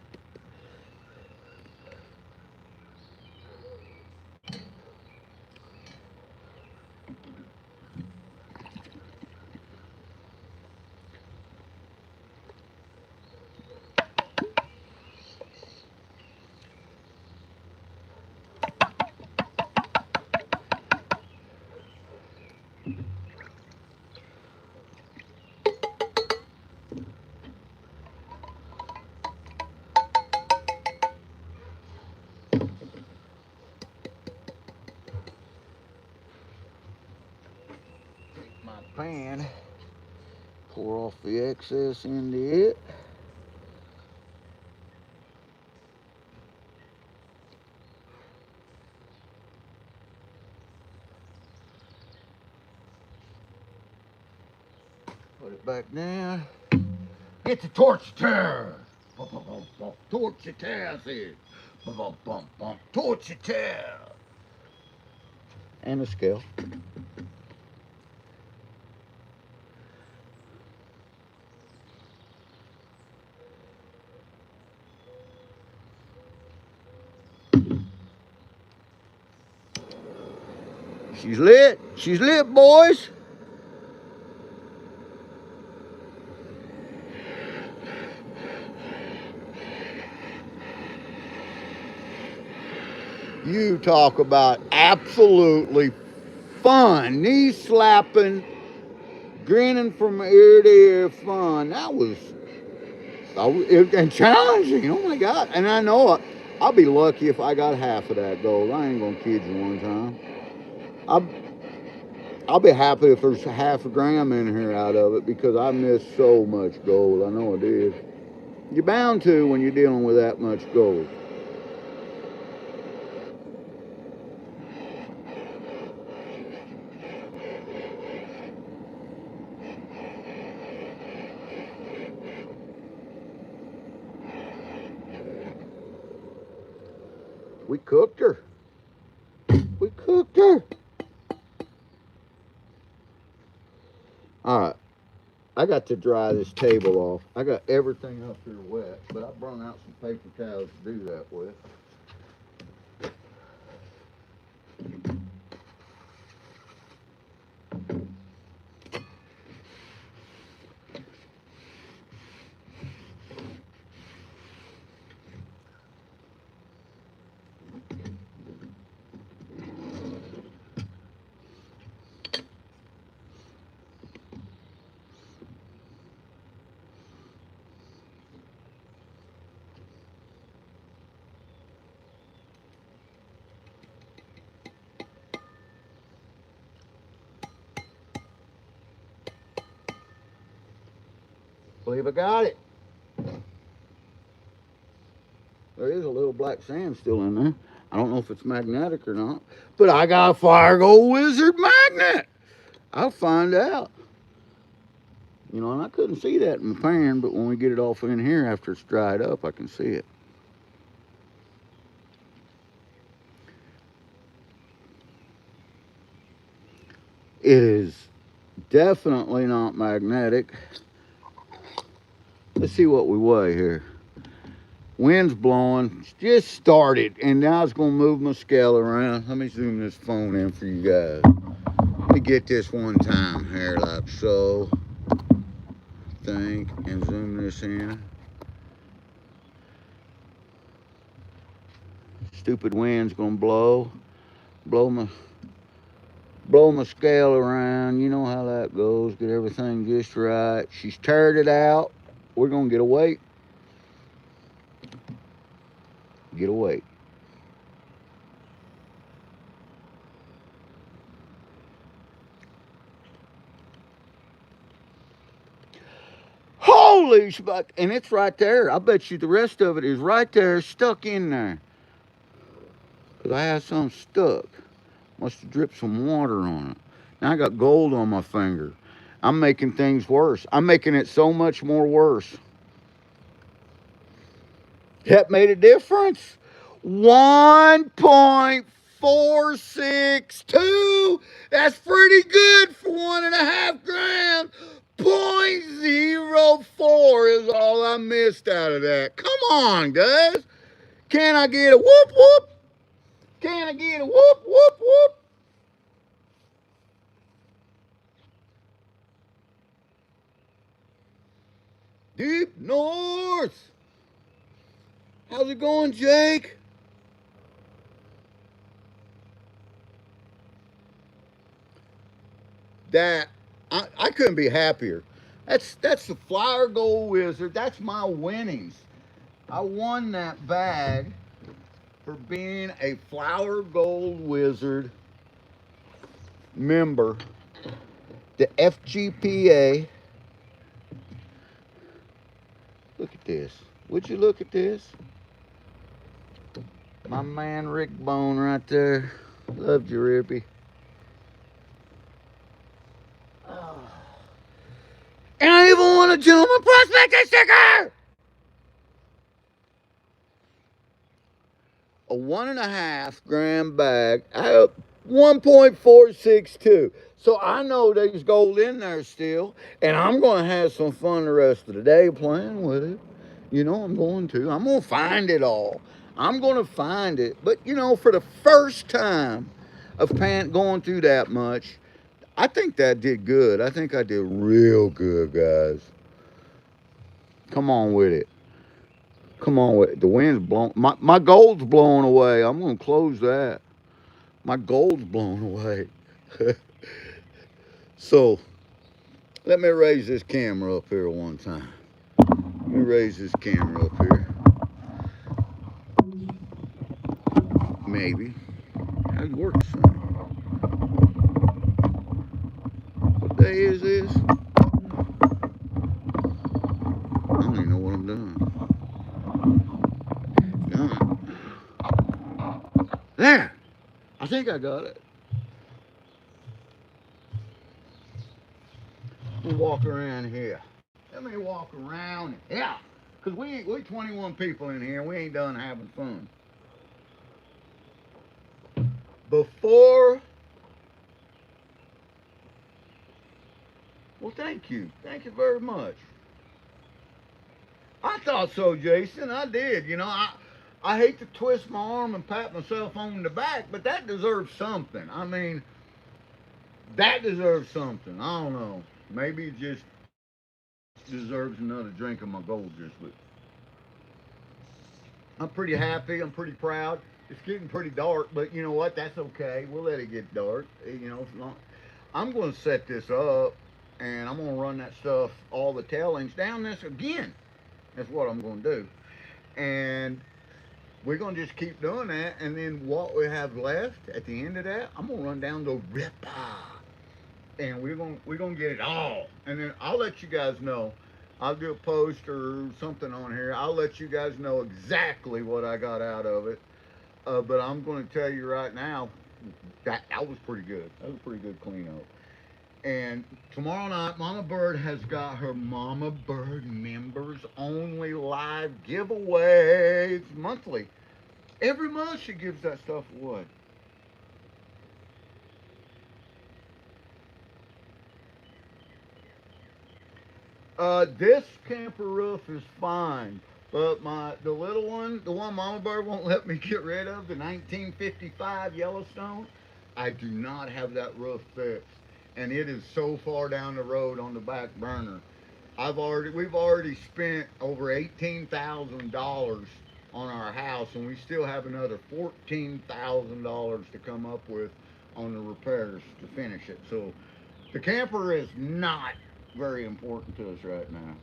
My pan, pour off the excess into it. Put it back down. Get the torch tear. Torch your tear, I said. Torch your tear. And a scale. She's lit. She's lit, boys. You talk about absolutely fun. Knee slapping, grinning from ear to ear fun. That was, and challenging. Oh my God. And I know I'll be lucky if I got half of that gold. I ain't going to kid you one time. I'll be happy if there's half a gram in here out of it because I missed so much gold. I know I did. You're bound to when you're dealing with that much gold. We cooked her. We cooked her. All right. I got to dry this table off. I got everything up here wet, but I brought out some paper towels to do that with. Believe I got it. There is a little black sand still in there. I don't know if it's magnetic or not, but I got a Fire Gold Wizard magnet. I'll find out. You know, and I couldn't see that in the pan, but when we get it off in here after it's dried up, I can see it. It is definitely not magnetic. Let's see what we weigh here. Wind's blowing. It's just started, and now it's going to move my scale around. Let me zoom this phone in for you guys. Let me get this one time here, like so. Think, and zoom this in. Stupid wind's going to blow my scale around. You know how that goes. Get everything just right. She's tired it out. We're going to get a weight. Get a weight. Holy spuck. And it's right there. I bet you the rest of it is right there, stuck in there. Because I had some stuck. Must have dripped some water on it. Now I got gold on my finger. I'm making things worse. I'm making it so much more worse. That made a difference. 1.462. That's pretty good for 1.5 grams. 0.04 is all I missed out of that. Come on, guys. Can I get a whoop whoop? Can I get a whoop whoop whoop? Deep North. How's it going, Jake? That I couldn't be happier. That's the Flyer Gold Wizard. That's my winnings. I won that bag for being a Flower Gold Wizard member. The FGPA. Look at this. Would you look at this? My man Rick Bone right there. Loved you, Rippy. Oh. And I even want to do my Prospector sticker! A 1.5 gram bag. 1.462. So I know there's gold in there still, and I'm going to have some fun the rest of the day playing with it. You know I'm going to. I'm going to find it all. I'm going to find it. But, you know, for the first time of going through that much, I think that did good. I think I did real good, guys. Come on with it. Come on, the wind's blowing. My gold's blowing away. I'm gonna close that. My gold's blown away. So let me raise this camera up here one time. Let me raise this camera up here. Maybe. How you work, son? What day is this? I don't even know what I'm doing. There. I think I got it. We'll walk around here. Let me walk around. Yeah. Because we 21 people in here. We ain't done having fun. Before. Well, thank you. Thank you very much. I thought so, Jason. I did. You know, I hate to twist my arm and pat myself on the back, but that deserves something. I mean, that deserves something. I don't know. Maybe it just deserves another drink of my gold juice. But I'm pretty happy. I'm pretty proud. It's getting pretty dark, but you know what? That's okay. We'll let it get dark. You know, I'm going to set this up, and I'm going to run that stuff, all the tailings down this again. That's what I'm going to do. And we're going to just keep doing that. And then what we have left at the end of that, I'm going to run down the ripper. And we're gonna get it all. And then I'll let you guys know. I'll do a post or something on here. I'll let you guys know exactly what I got out of it. But I'm going to tell you right now, that was pretty good. That was a pretty good cleanup. And tomorrow night, Mama Bird has got her Mama Bird members only live giveaway. It's monthly. Every month she gives that stuff away. This camper roof is fine, but the little one, the one Mama Bird won't let me get rid of, the 1955 Yellowstone, I do not have that roof fixed, and it is so far down the road on the back burner. We've already spent over $18,000 on our house, and we still have another $14,000 to come up with on the repairs to finish it. So the camper is not very important to us right now.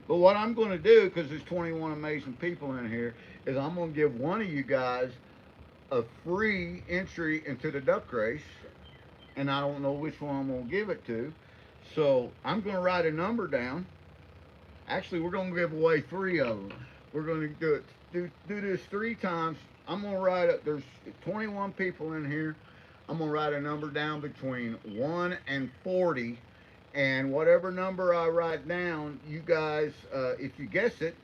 But what I'm going to do, because there's 21 amazing people in here, is I'm going to give one of you guys a free entry into the duck race, and I don't know which one I'm going to give it to. So I'm going to write a number down. Actually, we're going to give away three of them. We're going to do this three times. I'm going to write it. There's 21 people in here. I'm going to write a number down between 1 and 40. And whatever number I write down, you guys, if you guess it,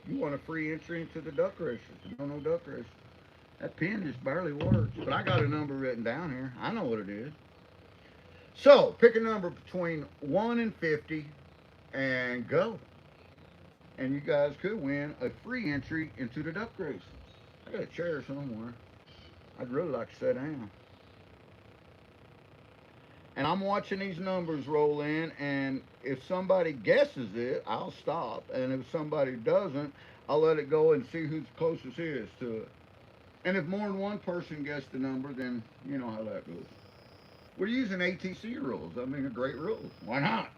you want a free entry into the duck race. If you don't know duck race, that pen just barely works. But I got a number written down here. I know what it is. So pick a number between 1 and 50 and go. And you guys could win a free entry into the duck race. I got a chair somewhere. I'd really like to sit down. And I'm watching these numbers roll in, and if somebody guesses it, I'll stop. And if somebody doesn't, I'll let it go and see who's closest is to it. And if more than one person guessed the number, then you know how that goes. We're using ATC rules. I mean, a great rules. Why not?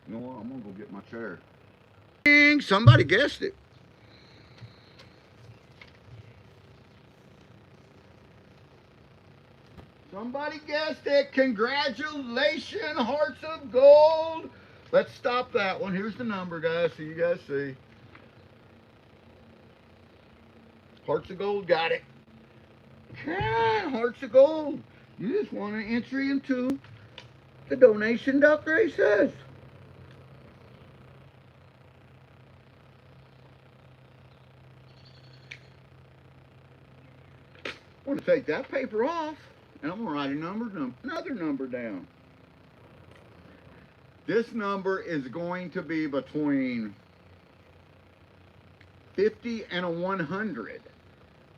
You know what? I'm gonna go get my chair. Ding! Somebody guessed it. Somebody guessed it. Congratulations, Hearts of Gold. Let's stop that one. Here's the number, guys, so you guys see. Hearts of Gold got it. Yeah, Hearts of Gold. You just want an entry into the donation duck races. I want to take that paper off, and I'm going to write another number down. This number is going to be between 50 and a 100.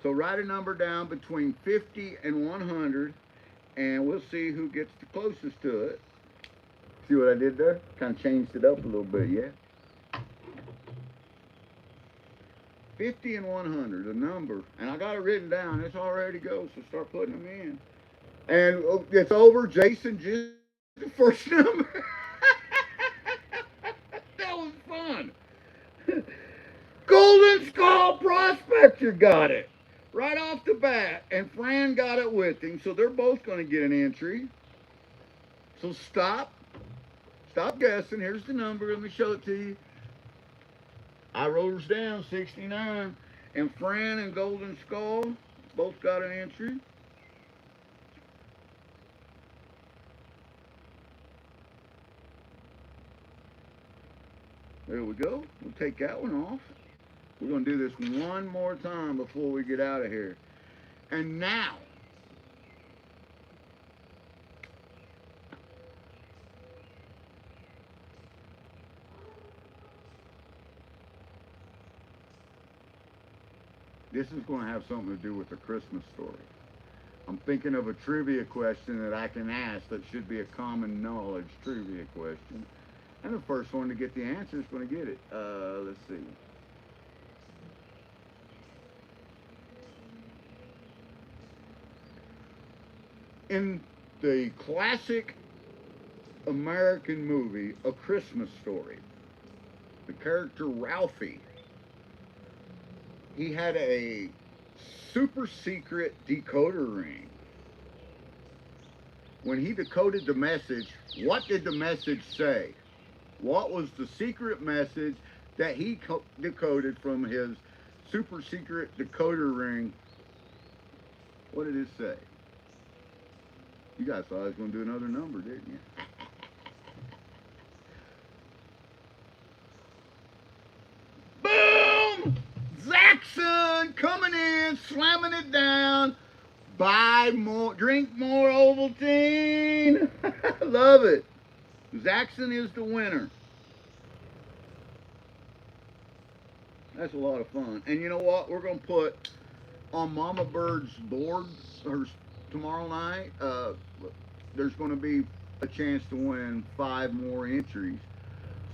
So write a number down between 50 and 100, and we'll see who gets the closest to it. See what I did there? Kind of changed it up a little bit, yeah? 50 and 100, a number. And I got it written down. It's all ready to go, so start putting them in. And it's over. Jason just the first number. That was fun. Golden Skull Prospector got it right off the bat, and Fran got it with him, so they're both going to get an entry. So stop guessing. Here's the number. Let me show it to you. I wrote hers down, 69, and Fran and Golden Skull both got an entry. There we go. We'll take that one off. We're going to do this one more time before we get out of here. And now, this is going to have something to do with the Christmas story. I'm thinking of a trivia question that I can ask that should be a common knowledge trivia question. And the first one to get the answer is going to get it. Let's see. In the classic American movie, A Christmas Story, the character Ralphie, he had a super secret decoder ring. When he decoded the message, what did the message say? What was the secret message that he decoded from his super secret decoder ring? What did it say? You guys thought I was going to do another number, didn't you? Boom! Zaxxon coming in, slamming it down. Buy more, drink more Ovaltine. Love it. Zaxxon is the winner. That's a lot of fun. And you know what? We're going to put on Mama Bird's board tomorrow night. There's going to be a chance to win 5 more entries.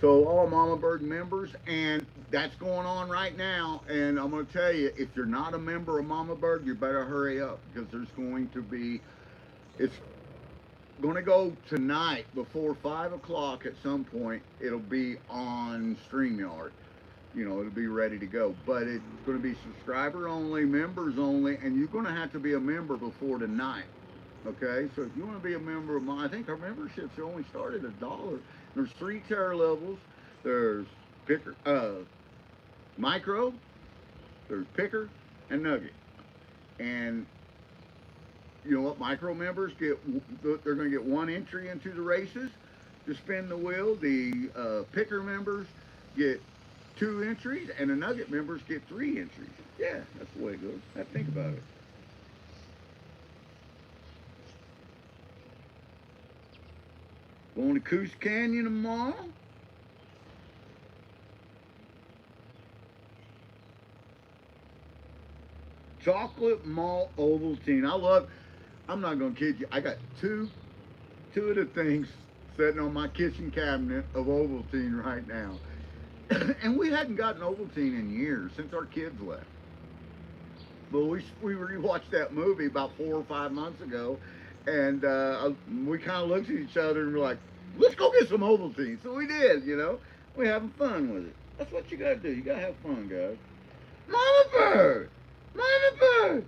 So all Mama Bird members, and that's going on right now. And I'm going to tell you, if you're not a member of Mama Bird, you better hurry up, because there's going to be, it's going to go tonight before 5 o'clock at some point. It'll be on StreamYard. You know, it'll be ready to go. But it's going to be subscriber only, members only, and you're going to have to be a member before tonight. Okay, so if you want to be a member of mine, I think our memberships only start at $1. There's 3 tier levels. There's picker, micro, there's picker, and nugget. And you know what? Micro members get, they're going to get 1 entry into the races to spin the wheel. The picker members get 2 entries, and the nugget members get 3 entries. Yeah, that's the way it goes. Have to think about it. Going to Coos Canyon tomorrow. Chocolate malt Ovaltine. I'm not going to kid you. I got two of the things sitting on my kitchen cabinet of Ovaltine right now. And we hadn't gotten Ovaltine in years, since our kids left. But we rewatched that movie about 4 or 5 months ago, and we kind of looked at each other and were like, let's go get some Ovaltine. So we did, you know. We're having fun with it. That's what you got to do. You got to have fun, guys. Mama Bird! Mama Bird!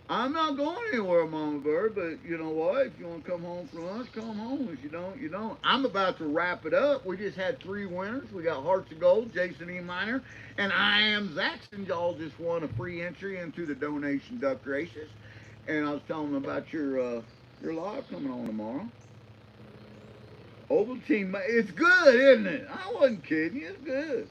I'm not going anywhere, Mama Bird, but you know what? If you want to come home from us, come home. If you don't, you don't. I'm about to wrap it up. We just had 3 winners. We got Hearts of Gold, Jason E. Minor, and I Am Zaxxon. Y'all just won a free entry into the donation duck races. And I was telling them about your live coming on tomorrow. Ovaltine, it's good, isn't it? I wasn't kidding you. It's good.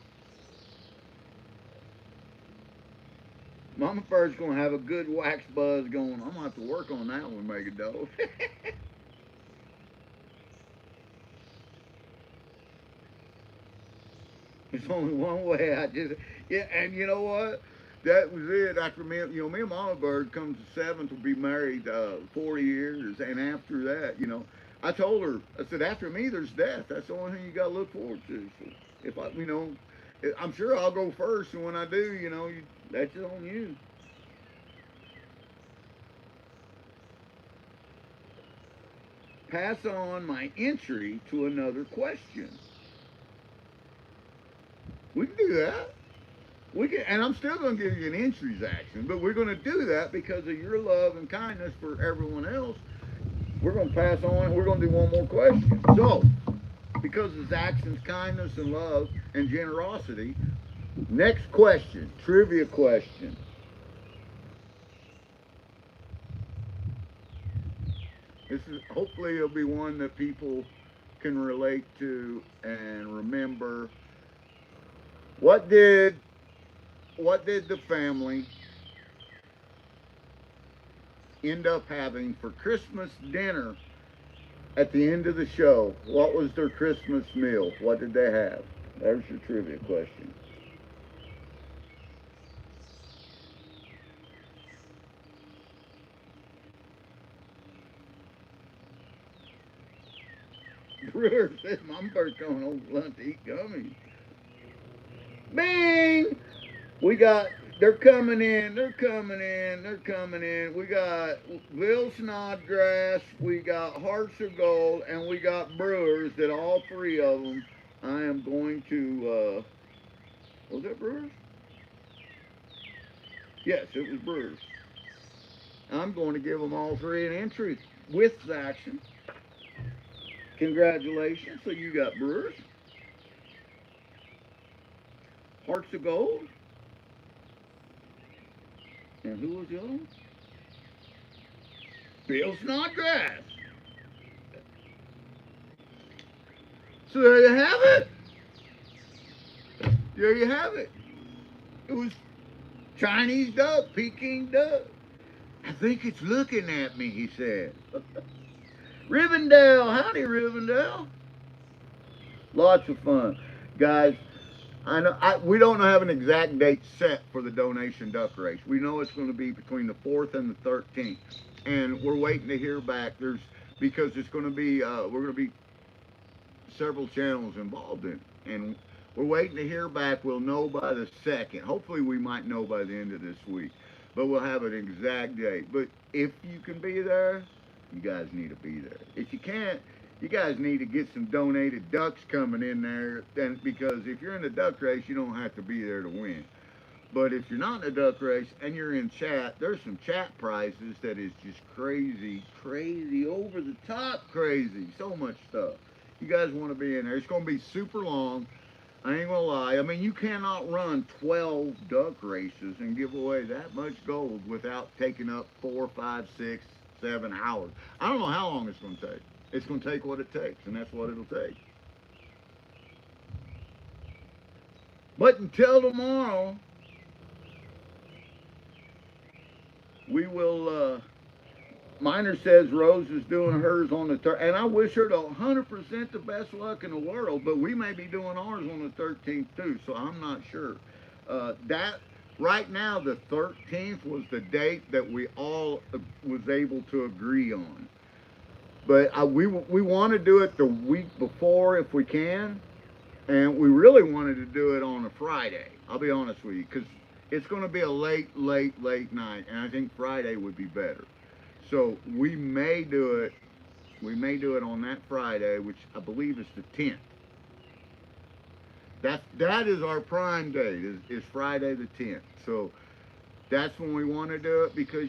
Mama Bird's going to have a good wax buzz going. I'm going to have to work on that one, make a dough. There's only one way. Yeah, and you know what? That was it. After me, me and Mama Bird comes the 7th, will be married 40 years. And after that, I told her, I said, after me, there's death. That's the only thing you got to look forward to. So if I'm sure I'll go first. And when I do, that's on you. Pass on my entry to another question. We can do that. We can, and I'm still going to give you an entries action, but we're going to do that because of your love and kindness for everyone else. We're going to pass on. We're going to do one more question. So, because of actions, kindness, and love and generosity, next question, trivia question. This is hopefully it'll be one that people can relate to and remember. What did the family end up having for Christmas dinner at the end of the show? What was their Christmas meal? What did they have? There's your trivia question. Brewer said, "I'm first going home for lunch to eat gummies." Bing! We got, they're coming in, they're coming in, they're coming in. We got Bill Snodgrass, we got Hearts of Gold, and we got Brewers, that all three of them I am going to, was that Brewers? Yes, it was Brewers. I'm going to give them all three an entry with action. Congratulations. So you got Brewers, Hearts of Gold, and who was the other one? Bill Snodgrass. So there you have it. There you have it. It was Chinese duck, Peking duck. I think it's looking at me, he said. Rivendell, howdy Rivendell. Lots of fun. Guys, we don't have an exact date set for the donation duck race. We know it's going to be between the 4th and the 13th. And we're waiting to hear back. Because it's going to be, we're going to be several channels involved in it. And we're waiting to hear back. We'll know by the 2nd. Hopefully we might know by the end of this week. But we'll have an exact date. But if you can be there, you guys need to be there. If you can't, you guys need to get some donated ducks coming in there. Then, because if you're in the duck race, you don't have to be there to win. But if you're not in the duck race and you're in chat, there's some chat prizes that is just crazy, crazy, over the top crazy. So much stuff. You guys want to be in there. It's going to be super long. I ain't gonna lie. I mean, you cannot run 12 duck races and give away that much gold without taking up 4, 5, 6, 7 hours. I don't know how long it's gonna take. It's gonna take what it takes, and that's what it'll take. But until tomorrow, we will. Miner says Rose is doing hers on the 13th, and I wish her the 100% the best luck in the world, but we may be doing ours on the 13th too, so I'm not sure. That right now, the 13th was the date that we all was able to agree on. But we want to do it the week before if we can, and we really wanted to do it on a Friday. I'll be honest with you, because it's going to be a late night, and I think Friday would be better. So we may do it. We may do it on that Friday, which I believe is the 10th. That is our prime date. Is Friday the 10th. So that's when we want to do it, because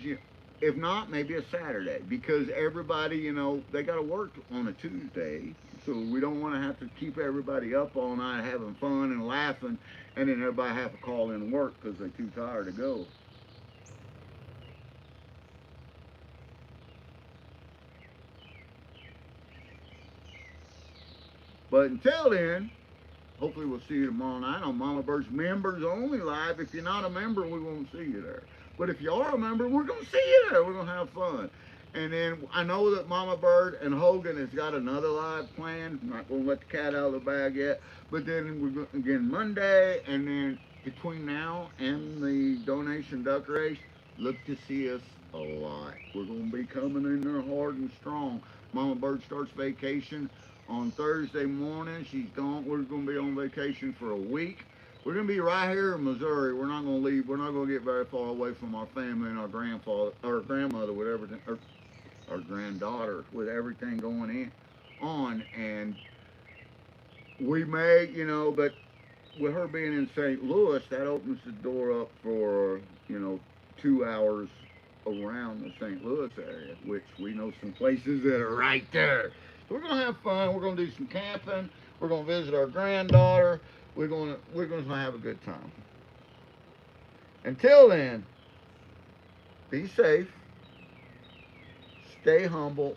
if not, maybe a Saturday, because everybody, they got to work on a Tuesday. So we don't want to have to keep everybody up all night having fun and laughing, and then everybody have to call in work because they're too tired to go. But until then, hopefully we'll see you tomorrow night on Mama Bird's Members Only Live. If you're not a member, we won't see you there. But if you are a member, we're going to see you there. We're going to have fun. And then I know that Mama Bird and Hogan has got another live planned. I'm not going to let the cat out of the bag yet. But then we're going again Monday, and then between now and the donation duck race, look to see us a lot. We're going to be coming in there hard and strong. Mama Bird starts vacation on Thursday morning. She's gone. We're going to be on vacation for a week. We're going to be right here in Missouri. We're not going to leave. We're not going to get very far away from our family and our grandfather, or grandmother, whatever, or our granddaughter, with everything going on. And we may, but with her being in St. Louis, that opens the door up for, 2 hours around the St. Louis area, which we know some places that are right there. So we're gonna have fun. We're gonna do some camping. We're gonna visit our granddaughter. We're gonna have a good time. Until then, be safe, stay humble,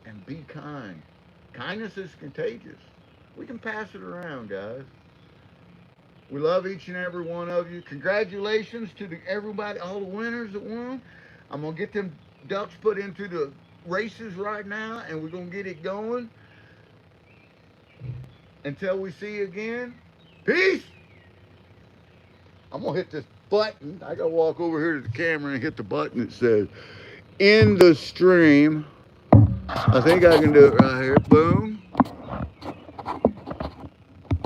and be kind. Kindness is contagious. We can pass it around, guys. We love each and every one of you. Congratulations to everybody, all the winners that won. I'm going to get them ducks put into the races right now, and we're going to get it going. Until we see you again, peace. I'm going to hit this button. I got to walk over here to the camera and hit the button that says, end the stream. I think I can do it right here. Boom.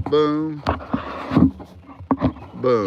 Boom. Boom.